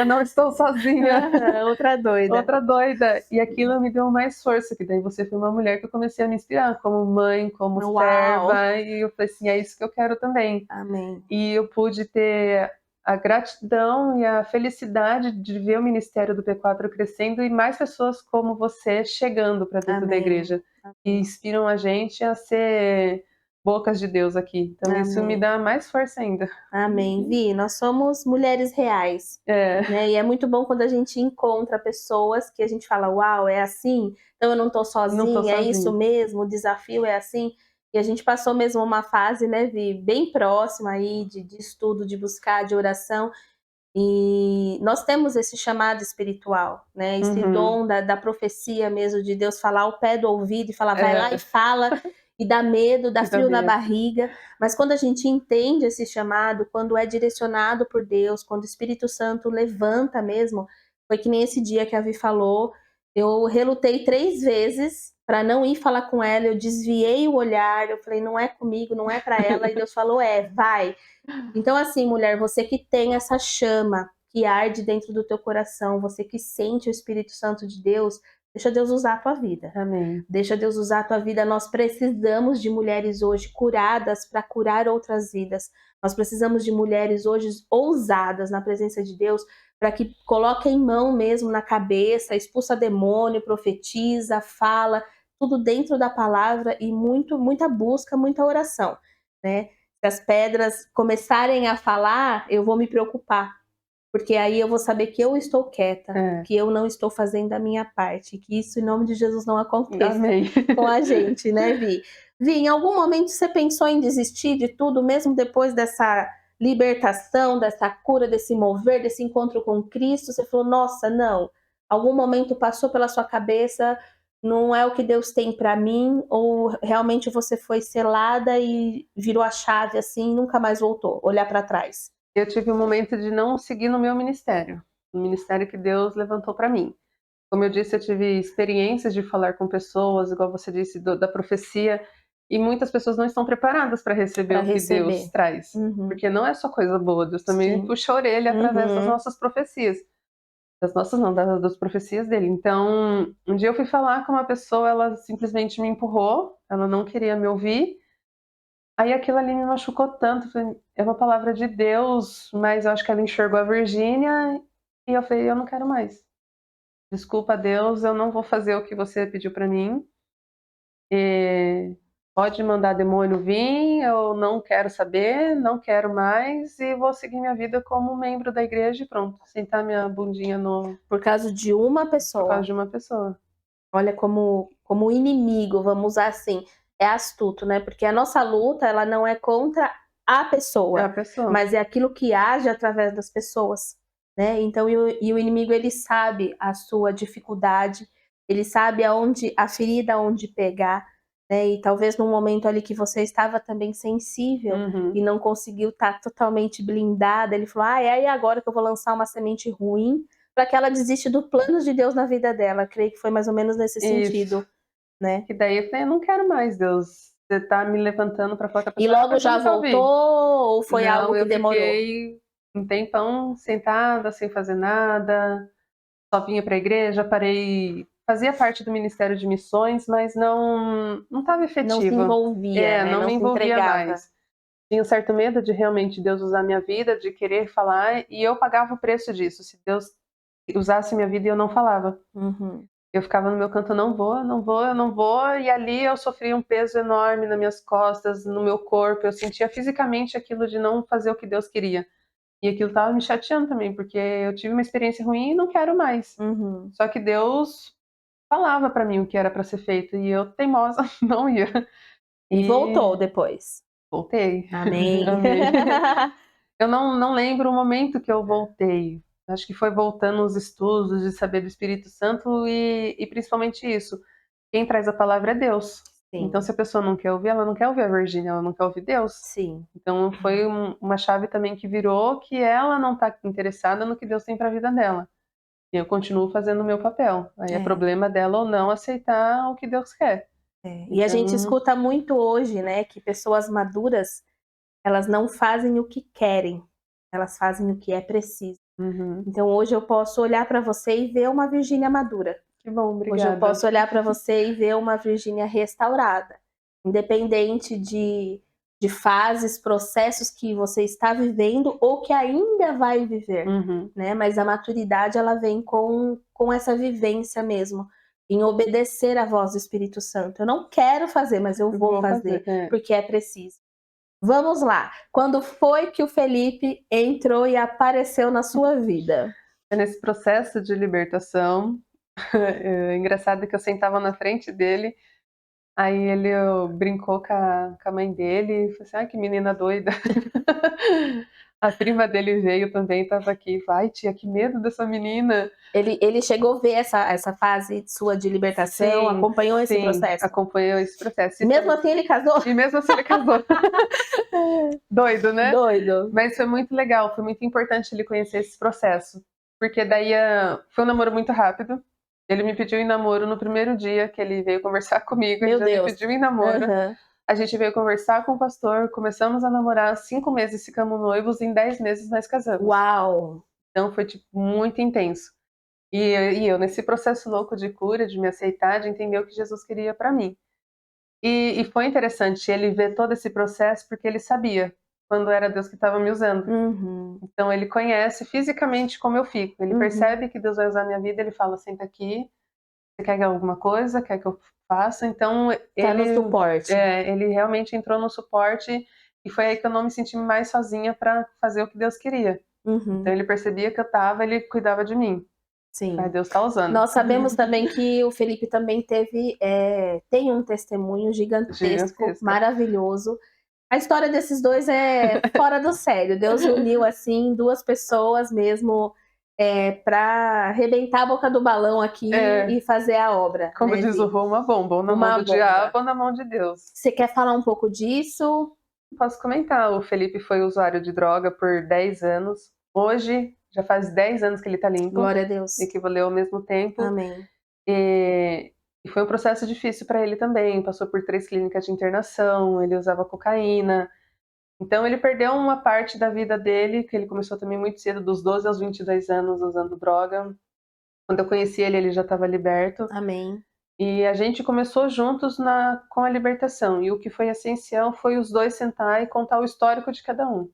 Speaker 2: eu não estou sozinha.
Speaker 1: Aham, outra doida.
Speaker 2: Outra doida. E aquilo me deu mais força, que daí você foi uma mulher que eu comecei a me inspirar, como mãe, como
Speaker 1: Uau!
Speaker 2: serva, e eu falei assim: "É isso que eu quero também".
Speaker 1: Amém.
Speaker 2: E eu pude ter a gratidão e a felicidade de ver o ministério do P4 crescendo e mais pessoas como você chegando para dentro da
Speaker 1: Amém.
Speaker 2: igreja, que
Speaker 1: Amém.
Speaker 2: inspiram a gente a ser bocas de Deus aqui. Então isso me
Speaker 1: Amém.
Speaker 2: dá mais força ainda.
Speaker 1: Amém. Vi, nós somos mulheres reais,
Speaker 2: É,
Speaker 1: né? E é muito bom quando a gente encontra pessoas que a gente fala, uau, é assim? Então eu não tô
Speaker 2: não tô
Speaker 1: sozinha, é isso
Speaker 2: sozinha.
Speaker 1: mesmo, o desafio é assim. E a gente passou mesmo uma fase, né, Vi, bem próxima aí de estudo, de buscar, de oração. E nós temos esse chamado espiritual, né? Esse
Speaker 2: Uhum.
Speaker 1: dom da profecia mesmo, de Deus falar ao pé do ouvido e falar, vai lá e
Speaker 2: É,
Speaker 1: fala, e dá medo, dá
Speaker 2: e dá
Speaker 1: frio na
Speaker 2: medo.
Speaker 1: barriga. Mas quando a gente entende esse chamado, quando é direcionado por Deus, quando o Espírito Santo levanta mesmo, foi que nem esse dia que a Vi falou, eu relutei 3 vezes para não ir falar com ela, eu desviei o olhar, eu falei, não é comigo, não é para ela, e Deus falou, vai. Então, assim, mulher, você que tem essa chama que arde dentro do teu coração, você que sente o Espírito Santo de Deus, deixa Deus usar a tua vida.
Speaker 2: Amém.
Speaker 1: Deixa Deus usar a tua vida. Nós precisamos de mulheres hoje curadas para curar outras vidas. Nós precisamos de mulheres hoje ousadas na presença de Deus para que coloquem mão mesmo na cabeça, expulsa demônio, profetiza, fala, tudo dentro da palavra e muita busca, muita oração, né? Se as pedras começarem a falar, eu vou me preocupar, porque aí eu vou saber que eu estou quieta,
Speaker 2: É.
Speaker 1: que eu não estou fazendo a minha parte, que isso em nome de Jesus não aconteça
Speaker 2: Amém.
Speaker 1: com a gente, né, Vi? Vi, em algum momento você pensou em desistir de tudo, mesmo depois dessa libertação, dessa cura, desse mover, desse encontro com Cristo? Você falou, nossa, não. Algum momento passou pela sua cabeça, não é o que Deus tem para mim, ou realmente você foi selada e virou a chave assim, e nunca mais voltou, olhar para trás?
Speaker 2: Eu tive um momento de não seguir no meu ministério, no ministério que Deus levantou para mim. Como eu disse, eu tive experiências de falar com pessoas, igual você disse, da profecia, e muitas pessoas não estão preparadas para receber
Speaker 1: Para
Speaker 2: o que Deus
Speaker 1: receber.
Speaker 2: traz.
Speaker 1: Uhum.
Speaker 2: Porque não é só coisa boa, Deus também
Speaker 1: Sim.
Speaker 2: puxa a orelha através das
Speaker 1: Uhum.
Speaker 2: nossas profecias. Das nossas não, das profecias dele. Então, um dia eu fui falar com uma pessoa, ela simplesmente me empurrou, ela não queria me ouvir. Aí aquilo ali me machucou tanto, falei, é uma palavra de Deus, mas eu acho que ela enxergou a Virgínia, e eu falei, eu não quero mais. Desculpa, Deus, eu não vou fazer o que você pediu para mim. Pode mandar demônio vir, eu não quero saber, não quero mais, e vou seguir minha vida como membro da igreja e pronto, sentar minha bundinha
Speaker 1: Por causa de uma
Speaker 2: por
Speaker 1: pessoa.
Speaker 2: causa de uma pessoa.
Speaker 1: Olha como o inimigo, vamos usar assim, é astuto, né, porque a nossa luta, ela não é contra a
Speaker 2: É a
Speaker 1: pessoa,
Speaker 2: pessoa.
Speaker 1: mas é aquilo que age através das pessoas, né. Então o inimigo, ele sabe a sua dificuldade, ele sabe aonde a ferida aonde pegar, né, e talvez num momento ali que você estava também sensível e
Speaker 2: Uhum.
Speaker 1: não conseguiu estar totalmente blindada, ele falou: "Ai, é agora que eu vou lançar uma semente ruim para que ela desiste do plano de Deus na vida dela", creio que foi mais ou menos nesse
Speaker 2: Isso.
Speaker 1: sentido, né.
Speaker 2: Que daí eu falei: "Eu não quero mais, Deus, você tá me levantando pra falar com
Speaker 1: E
Speaker 2: a
Speaker 1: logo
Speaker 2: pessoa
Speaker 1: já
Speaker 2: não quer
Speaker 1: voltou
Speaker 2: ouvir".
Speaker 1: ou foi algo
Speaker 2: Não,
Speaker 1: que
Speaker 2: eu
Speaker 1: demorou?
Speaker 2: fiquei um tempão sentada, sem fazer nada, só vinha pra igreja, parei, fazia parte do ministério de missões, mas não estava
Speaker 1: Não se
Speaker 2: efetiva.
Speaker 1: envolvia, né,
Speaker 2: Não
Speaker 1: não
Speaker 2: me
Speaker 1: se
Speaker 2: envolvia
Speaker 1: entregava.
Speaker 2: mais. Tinha um certo medo de realmente Deus usar minha vida, de querer falar, e eu pagava o preço disso, se Deus usasse minha vida e eu não falava.
Speaker 1: Uhum.
Speaker 2: Eu ficava no meu canto, eu não vou, eu não vou, eu não vou, e ali eu sofria um peso enorme nas minhas costas, no meu corpo, eu sentia fisicamente aquilo de não fazer o que Deus queria. E aquilo estava me chateando também, porque eu tive uma experiência ruim e não quero mais.
Speaker 1: Uhum.
Speaker 2: Só que Deus falava para mim o que era para ser feito e eu, teimosa, não ia.
Speaker 1: E
Speaker 2: E
Speaker 1: voltou depois?
Speaker 2: voltei.
Speaker 1: Amém.
Speaker 2: Amém. Eu não lembro o momento que eu voltei. Acho que foi voltando os estudos de saber do Espírito Santo e principalmente isso, quem traz a palavra é Deus. Então
Speaker 1: Sim,
Speaker 2: se a pessoa não quer ouvir, ela não quer ouvir a Virgínia, ela não quer ouvir Deus.
Speaker 1: sim.
Speaker 2: Então foi uma chave também que virou, que ela não está interessada no que Deus tem para a vida dela. E eu continuo fazendo o meu papel. Aí é
Speaker 1: É,
Speaker 2: problema dela ou não aceitar o que Deus quer.
Speaker 1: é. E a gente
Speaker 2: Então,
Speaker 1: escuta muito hoje, né, que pessoas maduras, elas não fazem o que querem, elas fazem o que é preciso.
Speaker 2: uhum.
Speaker 1: Então hoje eu posso olhar para você e ver uma Virgínia madura.
Speaker 2: Que bom,
Speaker 1: Hoje eu
Speaker 2: obrigada.
Speaker 1: posso olhar para você e ver uma Virgínia restaurada, independente de fases, processos que você está vivendo ou que ainda vai viver,
Speaker 2: Uhum.
Speaker 1: né, mas a maturidade, ela vem com essa vivência mesmo, em obedecer à voz do Espírito Santo. Eu não quero fazer, mas eu
Speaker 2: Eu
Speaker 1: vou
Speaker 2: vou fazer.
Speaker 1: fazer, porque é preciso. Vamos lá, quando foi que o Felipe entrou e apareceu na sua vida?
Speaker 2: É nesse processo de libertação, é engraçado que eu sentava na frente dele, aí ele brincou com a mãe dele e falou assim: "Ai, que menina doida". A prima dele veio também, estava aqui, falou: "Ai, tia, que medo dessa menina".
Speaker 1: Ele chegou a ver essa fase sua de libertação,
Speaker 2: Sim,
Speaker 1: acompanhou esse
Speaker 2: sim,
Speaker 1: processo?
Speaker 2: acompanhou esse processo.
Speaker 1: E mesmo assim ele casou?
Speaker 2: E mesmo assim ele casou. Doido, né?
Speaker 1: Doido.
Speaker 2: Mas foi muito legal, foi muito importante ele conhecer esse processo, porque daí foi um namoro muito rápido. Ele me pediu em namoro no primeiro dia que ele veio conversar comigo, ele
Speaker 1: Meu
Speaker 2: já me
Speaker 1: Deus.
Speaker 2: pediu em namoro.
Speaker 1: Aham.
Speaker 2: A gente veio conversar com o pastor, começamos a namorar, 5 meses ficamos noivos, em 10 meses nós casamos.
Speaker 1: Uau!
Speaker 2: Então foi, tipo, muito intenso. E eu nesse processo louco de cura, de me aceitar, de entender o que Jesus queria pra mim. E foi interessante ele ver todo esse processo, porque ele sabia quando era Deus que estava me usando.
Speaker 1: Uhum,
Speaker 2: Então ele conhece fisicamente como eu fico. Ele
Speaker 1: uhum.
Speaker 2: percebe que Deus vai usar minha vida, ele fala: "Senta aqui, você quer alguma coisa? Quer que eu faça?". Então
Speaker 1: Tá no
Speaker 2: ele
Speaker 1: suporte.
Speaker 2: ele realmente entrou no suporte, e foi aí que eu não me senti mais sozinha para fazer o que Deus queria. Então
Speaker 1: Uhum,
Speaker 2: ele percebia que eu estava, ele cuidava de mim.
Speaker 1: sim.
Speaker 2: Aí Deus está usando.
Speaker 1: Nós sabemos também que o Felipe também teve, tem um testemunho gigantesco,
Speaker 2: Gigantesca.
Speaker 1: maravilhoso. A história desses 2 é fora do sério. Deus uniu, assim, 2 pessoas mesmo, pra arrebentar a boca do balão aqui
Speaker 2: É,
Speaker 1: e fazer a obra,
Speaker 2: como
Speaker 1: né,
Speaker 2: diz o
Speaker 1: de
Speaker 2: Rô, uma bomba, ou na mão
Speaker 1: uma
Speaker 2: do diabo
Speaker 1: bomba.
Speaker 2: ou na mão de Deus.
Speaker 1: Você quer falar um pouco disso?
Speaker 2: Posso comentar, o Felipe foi usuário de droga por 10 anos. Hoje já faz 10 anos que ele tá limpo,
Speaker 1: Glória a Deus.
Speaker 2: equivaleu ao mesmo tempo.
Speaker 1: Amém.
Speaker 2: E foi um processo difícil para ele também, passou por 3 clínicas de internação, ele usava cocaína. Então ele perdeu uma parte da vida dele, que ele começou também muito cedo, dos 12 aos 22 anos, usando droga. Quando eu conheci ele, ele já estava liberto.
Speaker 1: Amém.
Speaker 2: E a gente começou juntos com a libertação. E o que foi essencial foi os dois sentar e contar o histórico de cada um.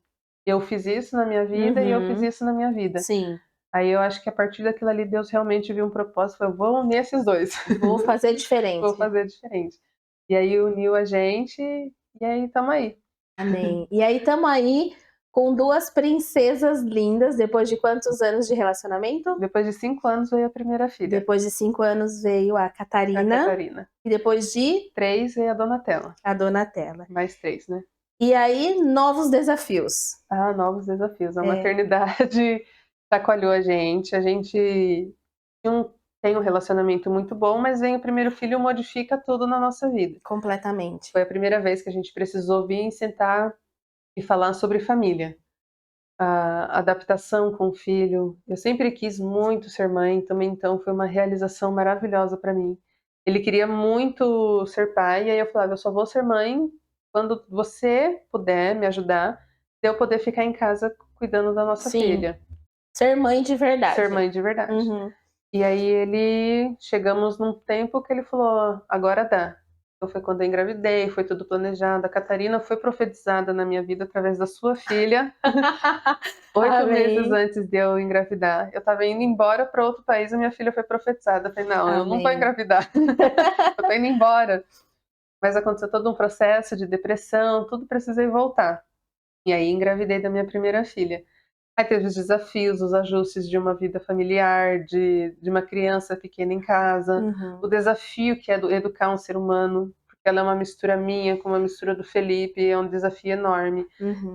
Speaker 2: Eu fiz isso na minha vida e eu fiz isso na minha vida.
Speaker 1: Sim.
Speaker 2: Aí eu acho que a partir daquilo ali, Deus realmente viu um propósito. Falou, vou unir esses dois.
Speaker 1: Vou fazer diferente.
Speaker 2: Vou fazer diferente. E aí uniu a gente e aí estamos aí.
Speaker 1: Amém. E aí estamos aí com 2 princesas lindas, depois de quantos anos de relacionamento?
Speaker 2: Depois de 5 anos veio a primeira filha.
Speaker 1: Depois de 5 anos veio a Catarina.
Speaker 2: A Catarina.
Speaker 1: E depois de
Speaker 2: 3 veio a Donatella.
Speaker 1: a Donatella.
Speaker 2: Mais 3, né?
Speaker 1: E aí, novos desafios.
Speaker 2: Ah, novos desafios. A maternidade chacoalhou a gente. A gente tem um relacionamento muito bom, mas vem o primeiro filho e modifica tudo na nossa vida.
Speaker 1: Completamente.
Speaker 2: Foi a primeira vez que a gente precisou vir sentar e falar sobre família. A adaptação com o filho. Eu sempre quis muito ser mãe, também então foi uma realização maravilhosa para mim. Ele queria muito ser pai, e aí eu falava, eu só vou ser mãe quando você puder me ajudar, de eu poder ficar em casa cuidando da nossa filha.
Speaker 1: Ser mãe de verdade.
Speaker 2: Ser mãe de verdade.
Speaker 1: Uhum.
Speaker 2: E aí chegamos num tempo que ele falou, agora dá. Então foi quando eu engravidei, foi tudo planejado. A Catarina foi profetizada na minha vida através da sua filha. 8 meses antes de eu engravidar. Eu tava indo embora para outro país e minha filha foi profetizada. Eu falei, não, eu não vou engravidar. Eu tô indo embora. Mas aconteceu todo um processo de depressão, tudo precisei voltar. E aí engravidei da minha primeira filha. Aí teve os desafios, os ajustes de uma vida familiar, de uma criança pequena em casa, o desafio que é educar um ser humano, porque ela é uma mistura minha com uma mistura do Felipe, é um desafio enorme.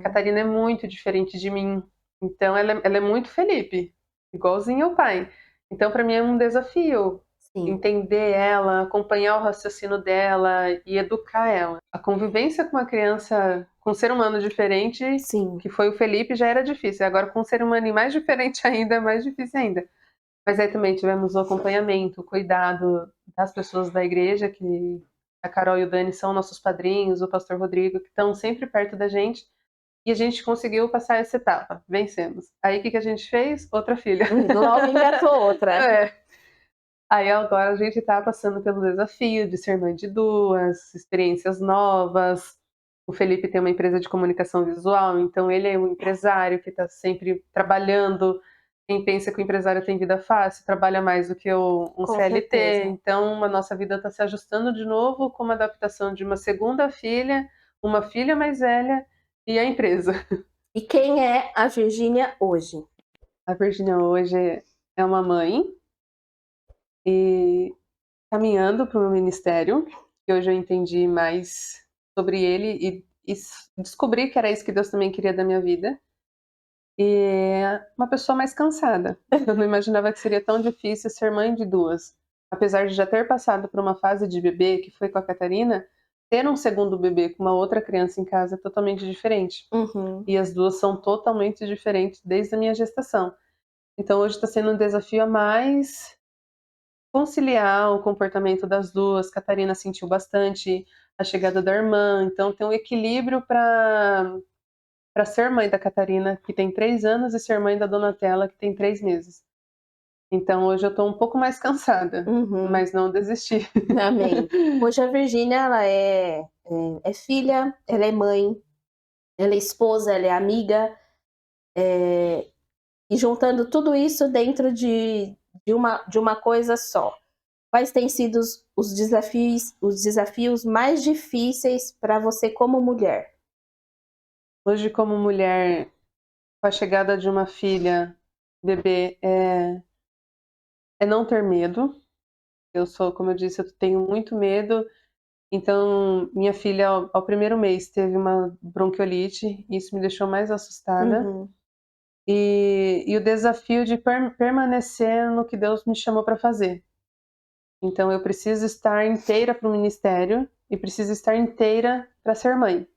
Speaker 2: Catarina é muito diferente de mim, então ela é muito Felipe, igualzinho ao pai. Então para mim é um desafio entender ela, acompanhar o raciocínio dela e educar ela. A convivência com uma criança, com um ser humano diferente, que foi o Felipe, já era difícil. Agora com um ser humano mais diferente ainda, é mais difícil ainda. Mas aí também tivemos o acompanhamento, o cuidado das pessoas da igreja, que a Carol e o Dani são nossos padrinhos, o pastor Rodrigo, que estão sempre perto da gente. E a gente conseguiu passar essa etapa, vencemos. Aí o que a gente fez? Outra filha.
Speaker 1: Logo engatou outra.
Speaker 2: Aí agora a gente tá passando pelo desafio de ser mãe de 2, experiências novas. O Felipe tem uma empresa de comunicação visual, então ele é um empresário que tá sempre trabalhando. Quem pensa que o empresário tem vida fácil, trabalha mais do que um CLT.
Speaker 1: certeza.
Speaker 2: Então a nossa vida tá se ajustando de novo com uma adaptação de uma segunda filha, uma filha mais velha e a empresa.
Speaker 1: E quem é a Virgínia hoje?
Speaker 2: A Virgínia hoje é uma mãe e caminhando para o meu ministério, que hoje eu entendi mais sobre ele e descobri que era isso que Deus também queria da minha vida. E uma pessoa mais cansada. Eu não imaginava que seria tão difícil ser mãe de 2. Apesar de já ter passado por uma fase de bebê, que foi com a Catarina, ter um segundo bebê com uma outra criança em casa é totalmente diferente. E as 2 são totalmente diferentes desde a minha gestação. Então hoje está sendo um desafio a mais conciliar o comportamento das 2. Catarina sentiu bastante a chegada da irmã, então tem um equilíbrio para ser mãe da Catarina, que tem 3 anos, e ser mãe da Donatella, que tem 3 meses. Então hoje eu estou um pouco mais cansada, mas não desisti.
Speaker 1: Amém. Hoje a Virgínia, ela é filha, ela é mãe, ela é esposa, ela é amiga, e juntando tudo isso dentro de uma coisa só. Quais têm sido os desafios mais difíceis para você como mulher?
Speaker 2: Hoje, como mulher, com a chegada de uma filha, bebê, é não ter medo. Eu sou, como eu disse, eu tenho muito medo. Então, minha filha, ao primeiro mês, teve uma bronquiolite, e isso me deixou mais assustada. E o desafio de permanecer no que Deus me chamou para fazer. Então, eu preciso estar inteira para o ministério e preciso estar inteira para ser mãe.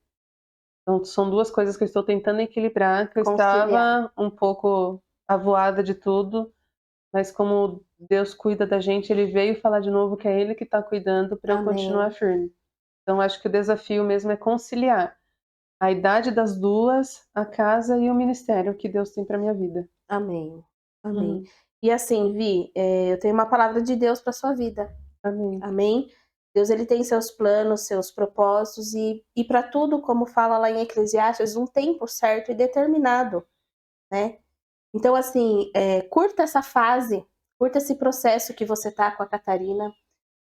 Speaker 2: Então, são 2 coisas que eu estou tentando equilibrar, que eu estava um pouco avoada de tudo, mas como Deus cuida da gente, Ele veio falar de novo que é Ele que está cuidando para eu continuar
Speaker 1: Amém.
Speaker 2: firme. Então acho que o desafio mesmo é conciliar a idade das 2, a casa e o ministério que Deus tem para minha vida.
Speaker 1: Amém. Amém.
Speaker 2: Uhum.
Speaker 1: E assim, Vi, eu tenho uma palavra de Deus para sua vida.
Speaker 2: Amém.
Speaker 1: Amém? Deus ele tem seus planos, seus propósitos e para tudo, como fala lá em Eclesiastes, um tempo certo e determinado, né? Então, assim, curta essa fase, curta esse processo que você tá com a Catarina,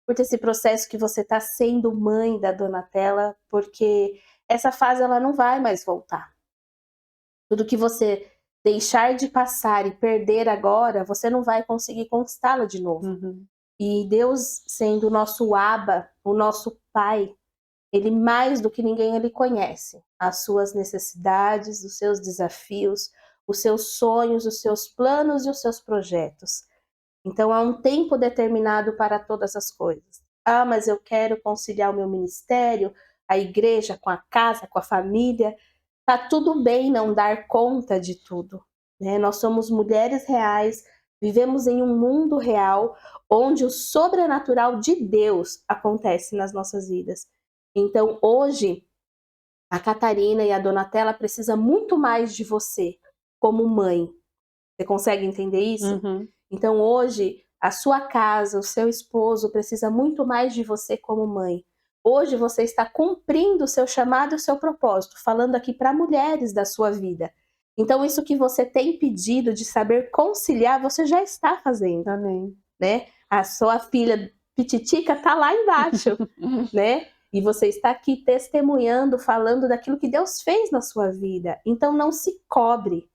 Speaker 1: curta esse processo que você tá sendo mãe da Donatella, porque essa fase ela não vai mais voltar. Tudo que você deixar de passar e perder agora, você não vai conseguir conquistá-la de novo.
Speaker 2: Uhum.
Speaker 1: E Deus, sendo o nosso Abba, o nosso Pai, Ele mais do que ninguém, Ele conhece as suas necessidades, os seus desafios, os seus sonhos, os seus planos e os seus projetos. Então há um tempo determinado para todas as coisas. Ah, mas eu quero conciliar o meu ministério, a igreja com a casa, com a família. Tá tudo bem não dar conta de tudo, né? Nós somos mulheres reais, vivemos em um mundo real onde o sobrenatural de Deus acontece nas nossas vidas. Então, hoje, a Catarina e a Donatella precisam muito mais de você como mãe. Você consegue entender isso?
Speaker 2: Uhum.
Speaker 1: Então, hoje, a sua casa, o seu esposo precisa muito mais de você como mãe. Hoje você está cumprindo o seu chamado e o seu propósito, falando aqui para mulheres da sua vida. Então, isso que você tem pedido de saber conciliar, você já está fazendo,
Speaker 2: Amém.
Speaker 1: né? A sua filha Pititica está lá embaixo, né? E você está aqui testemunhando, falando daquilo que Deus fez na sua vida. Então, não se cobre.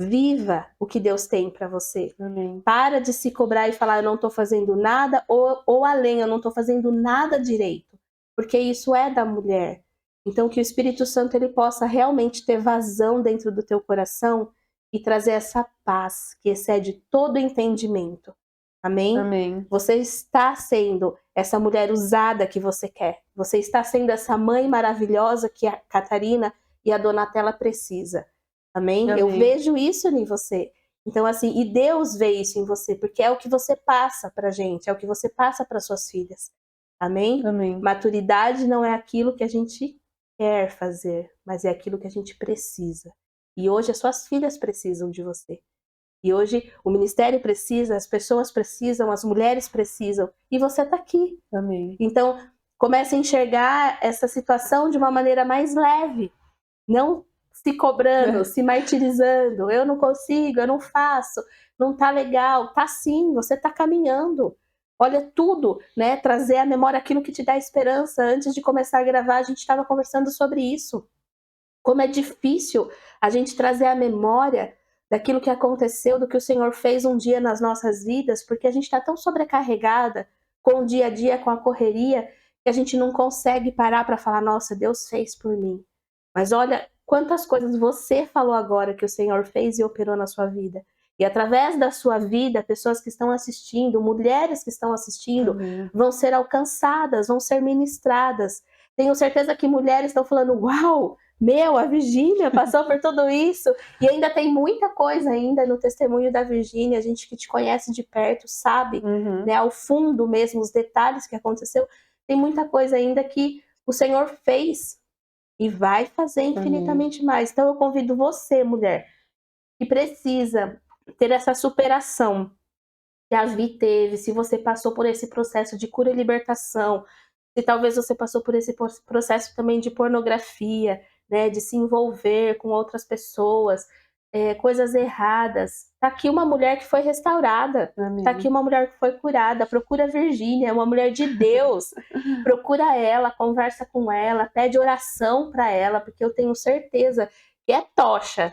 Speaker 1: Viva o que Deus tem para você.
Speaker 2: Amém.
Speaker 1: Para de se cobrar e falar, eu não estou fazendo nada, ou além, eu não estou fazendo nada direito. Porque isso é da mulher. Então, que o Espírito Santo ele possa realmente ter vazão dentro do teu coração e trazer essa paz que excede todo entendimento. Amém?
Speaker 2: Amém.
Speaker 1: Você está sendo essa mulher usada que você quer. Você está sendo essa mãe maravilhosa que a Catarina e a Donatella precisa. Amém? Eu
Speaker 2: Amém.
Speaker 1: vejo isso em você. Então, assim, e Deus vê isso em você, porque é o que você passa pra gente, é o que você passa para suas filhas. Amém?
Speaker 2: Amém.
Speaker 1: Maturidade não é aquilo que a gente quer fazer, mas é aquilo que a gente precisa. E hoje as suas filhas precisam de você. E hoje o ministério precisa, as pessoas precisam, as mulheres precisam, e você está aqui.
Speaker 2: Amém.
Speaker 1: Então, comece a enxergar essa situação de uma maneira mais leve. Não se cobrando, se martirizando, eu não consigo, eu não faço, não tá legal. Tá sim, você tá caminhando. Olha tudo, né? Trazer à memória aquilo que te dá esperança. Antes de começar a gravar, a gente estava conversando sobre isso. Como é difícil a gente trazer à memória daquilo que aconteceu, do que o Senhor fez um dia nas nossas vidas, porque a gente está tão sobrecarregada com o dia a dia, com a correria, que a gente não consegue parar para falar, nossa, Deus fez por mim. Mas olha quantas coisas você falou agora que o Senhor fez e operou na sua vida. E através da sua vida, pessoas que estão assistindo, mulheres que estão assistindo,
Speaker 2: Amém.
Speaker 1: vão ser alcançadas, vão ser ministradas. Tenho certeza que mulheres estão falando, uau, meu, a Virgínia passou por tudo isso. E ainda tem muita coisa ainda no testemunho da Virgínia, a gente que te conhece de perto sabe,
Speaker 2: Uhum.
Speaker 1: né, ao fundo mesmo, os detalhes que aconteceu. Tem muita coisa ainda que o Senhor fez e vai fazer
Speaker 2: Amém.
Speaker 1: infinitamente mais. Então eu convido você, mulher, que precisa ter essa superação que a Vi teve, se você passou por esse processo de cura e libertação, se talvez você passou por esse processo também de pornografia, né, de se envolver com outras pessoas, coisas erradas. Tá aqui uma mulher que foi restaurada, tá aqui
Speaker 2: Amém.
Speaker 1: uma mulher que foi curada. Procura a Virgínia, é uma mulher de Deus. Procura ela, conversa com ela, pede oração para ela, porque eu tenho certeza que é tocha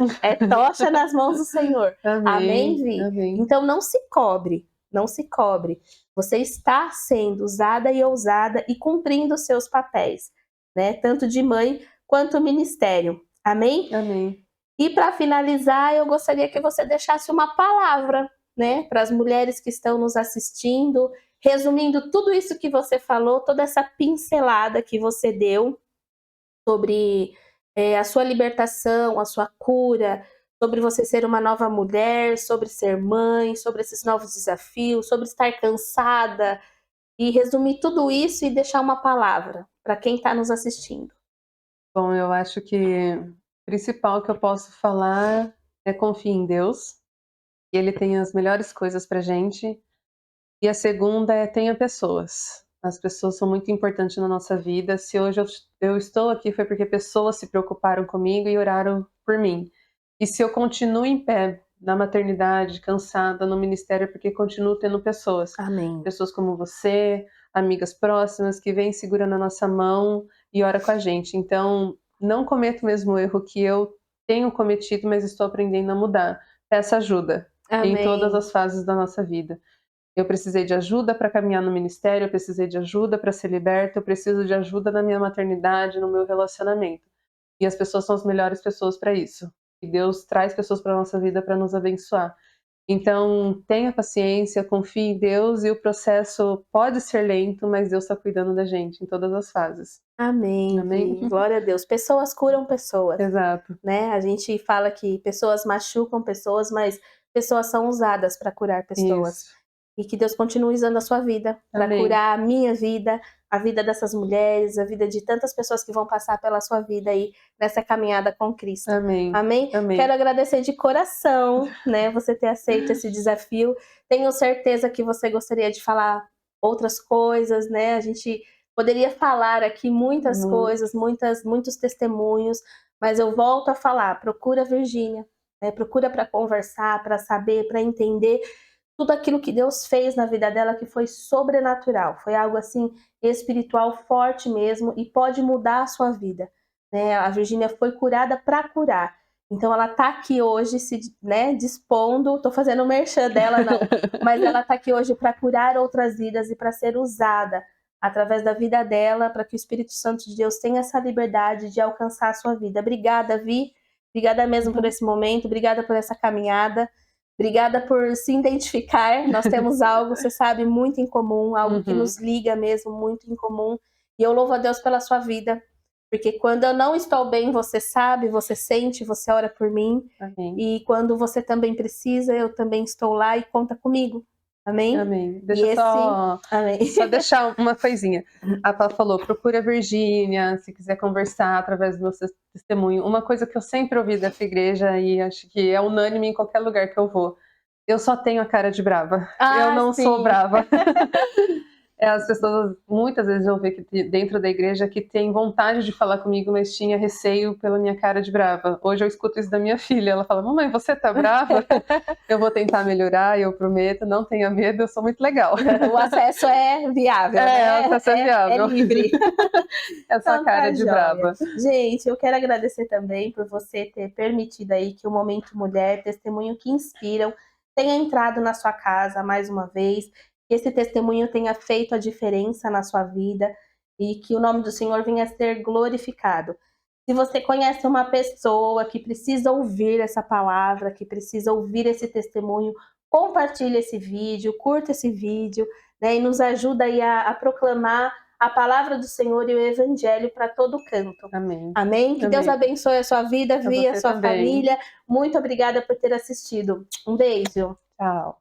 Speaker 1: nas mãos do Senhor. Amém,
Speaker 2: Amém.
Speaker 1: Vi?
Speaker 2: Amém.
Speaker 1: Então não se cobre, não se cobre. Você está sendo usada e ousada e cumprindo os seus papéis, né? Tanto de mãe quanto ministério. Amém?
Speaker 2: Amém.
Speaker 1: E para finalizar, eu gostaria que você deixasse uma palavra, né, para as mulheres que estão nos assistindo, resumindo tudo isso que você falou, toda essa pincelada que você deu sobre a sua libertação, a sua cura, sobre você ser uma nova mulher, sobre ser mãe, sobre esses novos desafios, sobre estar cansada, e resumir tudo isso e deixar uma palavra para quem está nos assistindo.
Speaker 2: Bom, eu acho que o principal que eu posso falar é confie em Deus, e Ele tem as melhores coisas pra gente. E a segunda é tenha pessoas. As pessoas são muito importantes na nossa vida. Se hoje eu estou aqui foi porque pessoas se preocuparam comigo e oraram por mim. E se eu continuo em pé na maternidade, cansada, no ministério, é porque continuo tendo pessoas.
Speaker 1: Amém.
Speaker 2: Pessoas como você, amigas próximas, que vêm segurando a nossa mão e ora com a gente. Então, não cometa o mesmo erro que eu tenho cometido, mas estou aprendendo a mudar. Peça ajuda em todas
Speaker 1: Amém.
Speaker 2: as fases da nossa vida. Eu precisei de ajuda para caminhar no ministério, eu precisei de ajuda para ser liberta, eu preciso de ajuda na minha maternidade, no meu relacionamento. E as pessoas são as melhores pessoas para isso. E Deus traz pessoas para nossa vida para nos abençoar. Então, tenha paciência, confie em Deus e o processo pode ser lento, mas Deus está cuidando da gente em todas as fases.
Speaker 1: Amém,
Speaker 2: Amém?
Speaker 1: Vi. Glória a Deus. Pessoas curam pessoas,
Speaker 2: Exato.
Speaker 1: né? A gente fala que pessoas machucam pessoas, mas pessoas são usadas para curar pessoas.
Speaker 2: Isso.
Speaker 1: E que Deus continue usando a sua vida para
Speaker 2: Amém.
Speaker 1: curar a minha vida, a vida dessas mulheres, a vida de tantas pessoas que vão passar pela sua vida aí nessa caminhada com Cristo.
Speaker 2: Amém.
Speaker 1: Amém?
Speaker 2: Amém.
Speaker 1: Quero agradecer de coração, né, você ter aceito esse desafio. Tenho certeza que você gostaria de falar outras coisas, né? A gente poderia falar aqui muitas coisas, muitos testemunhos, mas eu volto a falar, procura a Virgínia, né? Procura para conversar, para saber, para entender tudo aquilo que Deus fez na vida dela, que foi sobrenatural, foi algo assim espiritual forte mesmo e pode mudar a sua vida, né? A Virgínia foi curada para curar. Então ela tá aqui hoje se, né, dispondo, tô fazendo o merchan dela não, mas ela tá aqui hoje para curar outras vidas e para ser usada através da vida dela, para que o Espírito Santo de Deus tenha essa liberdade de alcançar a sua vida. Obrigada, Vi. Obrigada mesmo por esse momento, obrigada por essa caminhada. Obrigada por se identificar. Nós temos algo, você sabe, muito em comum, algo que nos liga mesmo, muito em comum. E eu louvo a Deus pela sua vida, porque quando eu não estou bem, você sabe, você sente, você ora por mim.
Speaker 2: Amém.
Speaker 1: E quando você também precisa, eu também estou lá e conta comigo. Amém?
Speaker 2: Amém.
Speaker 1: E
Speaker 2: Deixa eu
Speaker 1: Amém.
Speaker 2: só deixar uma coisinha. A Pá falou, procura a Virgínia, se quiser conversar através do meu testemunho. Uma coisa que eu sempre ouvi dessa igreja, e acho que é unânime em qualquer lugar que eu vou, eu só tenho a cara de brava. Eu não
Speaker 1: sim.
Speaker 2: sou brava. As pessoas, muitas vezes eu vejo que dentro da igreja que tem vontade de falar comigo, mas tinha receio pela minha cara de brava. Hoje eu escuto isso da minha filha, ela fala, mamãe, você tá brava? Eu vou tentar melhorar, eu prometo, não tenha medo, eu sou muito legal.
Speaker 1: O acesso é viável, né?
Speaker 2: O acesso é viável.
Speaker 1: É livre.
Speaker 2: Essa
Speaker 1: Então,
Speaker 2: cara
Speaker 1: tá
Speaker 2: de
Speaker 1: joia.
Speaker 2: brava.
Speaker 1: Gente, eu quero agradecer também por você ter permitido aí que o Momento Mulher, testemunho que inspiram, tenha entrado na sua casa mais uma vez, que esse testemunho tenha feito a diferença na sua vida e que o nome do Senhor venha a ser glorificado. Se você conhece uma pessoa que precisa ouvir essa palavra, que precisa ouvir esse testemunho, compartilhe esse vídeo, curta esse vídeo, né, e nos ajuda aí a proclamar a palavra do Senhor e o evangelho para todo canto.
Speaker 2: Amém.
Speaker 1: Amém? Que Deus
Speaker 2: Amém.
Speaker 1: abençoe a sua vida, Vi, a
Speaker 2: você
Speaker 1: sua
Speaker 2: também.
Speaker 1: família. Muito obrigada por ter assistido. Um beijo.
Speaker 2: Tchau.